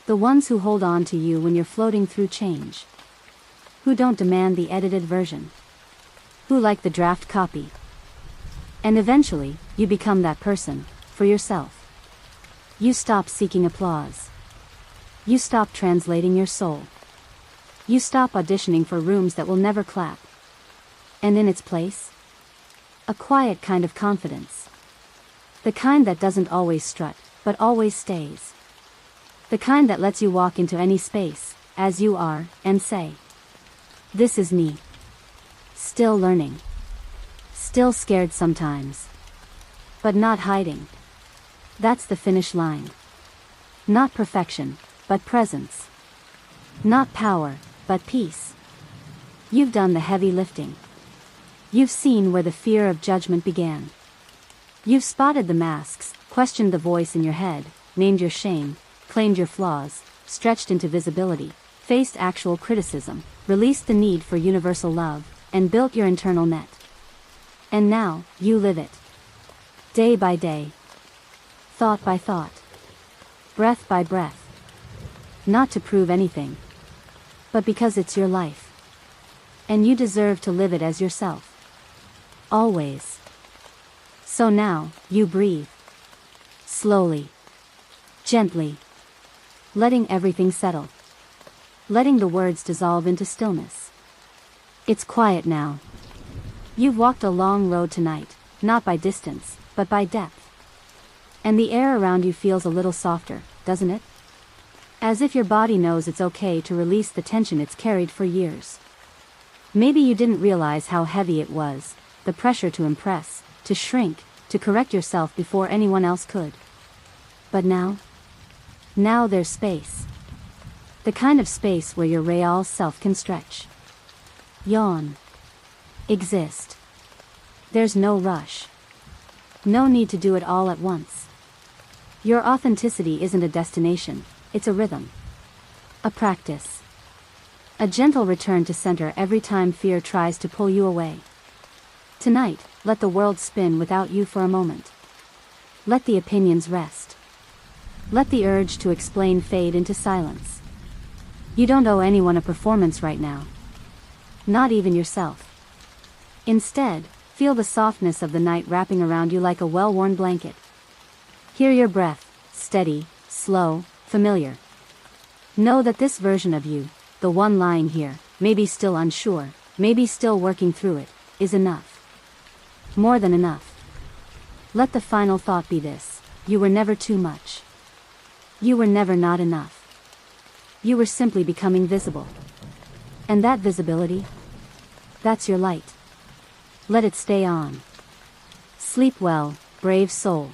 The ones who hold on to you when you're floating through change. Who don't demand the edited version. Who like the draft copy. And eventually, you become that person, for yourself. You stop seeking applause. You stop translating your soul. You stop auditioning for rooms that will never clap. And in its place? A quiet kind of confidence. The kind that doesn't always strut, but always stays. The kind that lets you walk into any space, as you are, and say, "This is me." Still learning. Still scared sometimes. But not hiding. That's the finish line. Not perfection, but presence. Not power, but peace. You've done the heavy lifting. You've seen where the fear of judgment began. You've spotted the masks, questioned the voice in your head, named your shame, claimed your flaws, stretched into visibility, faced actual criticism, released the need for universal love, and built your internal net. And now, you live it. Day by day. Thought by thought. Breath by breath. Not to prove anything. But because it's your life. And you deserve to live it as yourself. Always. So now, you breathe. Slowly. Gently. Letting everything settle. Letting the words dissolve into stillness. It's quiet now. You've walked a long road tonight, not by distance, but by depth. And the air around you feels a little softer, doesn't it? As if your body knows it's okay to release the tension it's carried for years. Maybe you didn't realize how heavy it was, the pressure to impress, to shrink, to correct yourself before anyone else could. But now? Now there's space. The kind of space where your real self can stretch. Yawn. Exist. There's no rush. No need to do it all at once. Your authenticity isn't a destination, it's a rhythm. A practice. A gentle return to center every time fear tries to pull you away. Tonight, let the world spin without you for a moment. Let the opinions rest. Let the urge to explain fade into silence. You don't owe anyone a performance right now. Not even yourself. Instead, feel the softness of the night wrapping around you like a well-worn blanket. Hear your breath, steady, slow, familiar. Know that this version of you, the one lying here, maybe still unsure, maybe still working through it, is enough. More than enough. Let the final thought be this: you were never too much. You were never not enough. You were simply becoming visible. And that visibility? That's your light. Let it stay on. Sleep well, brave soul.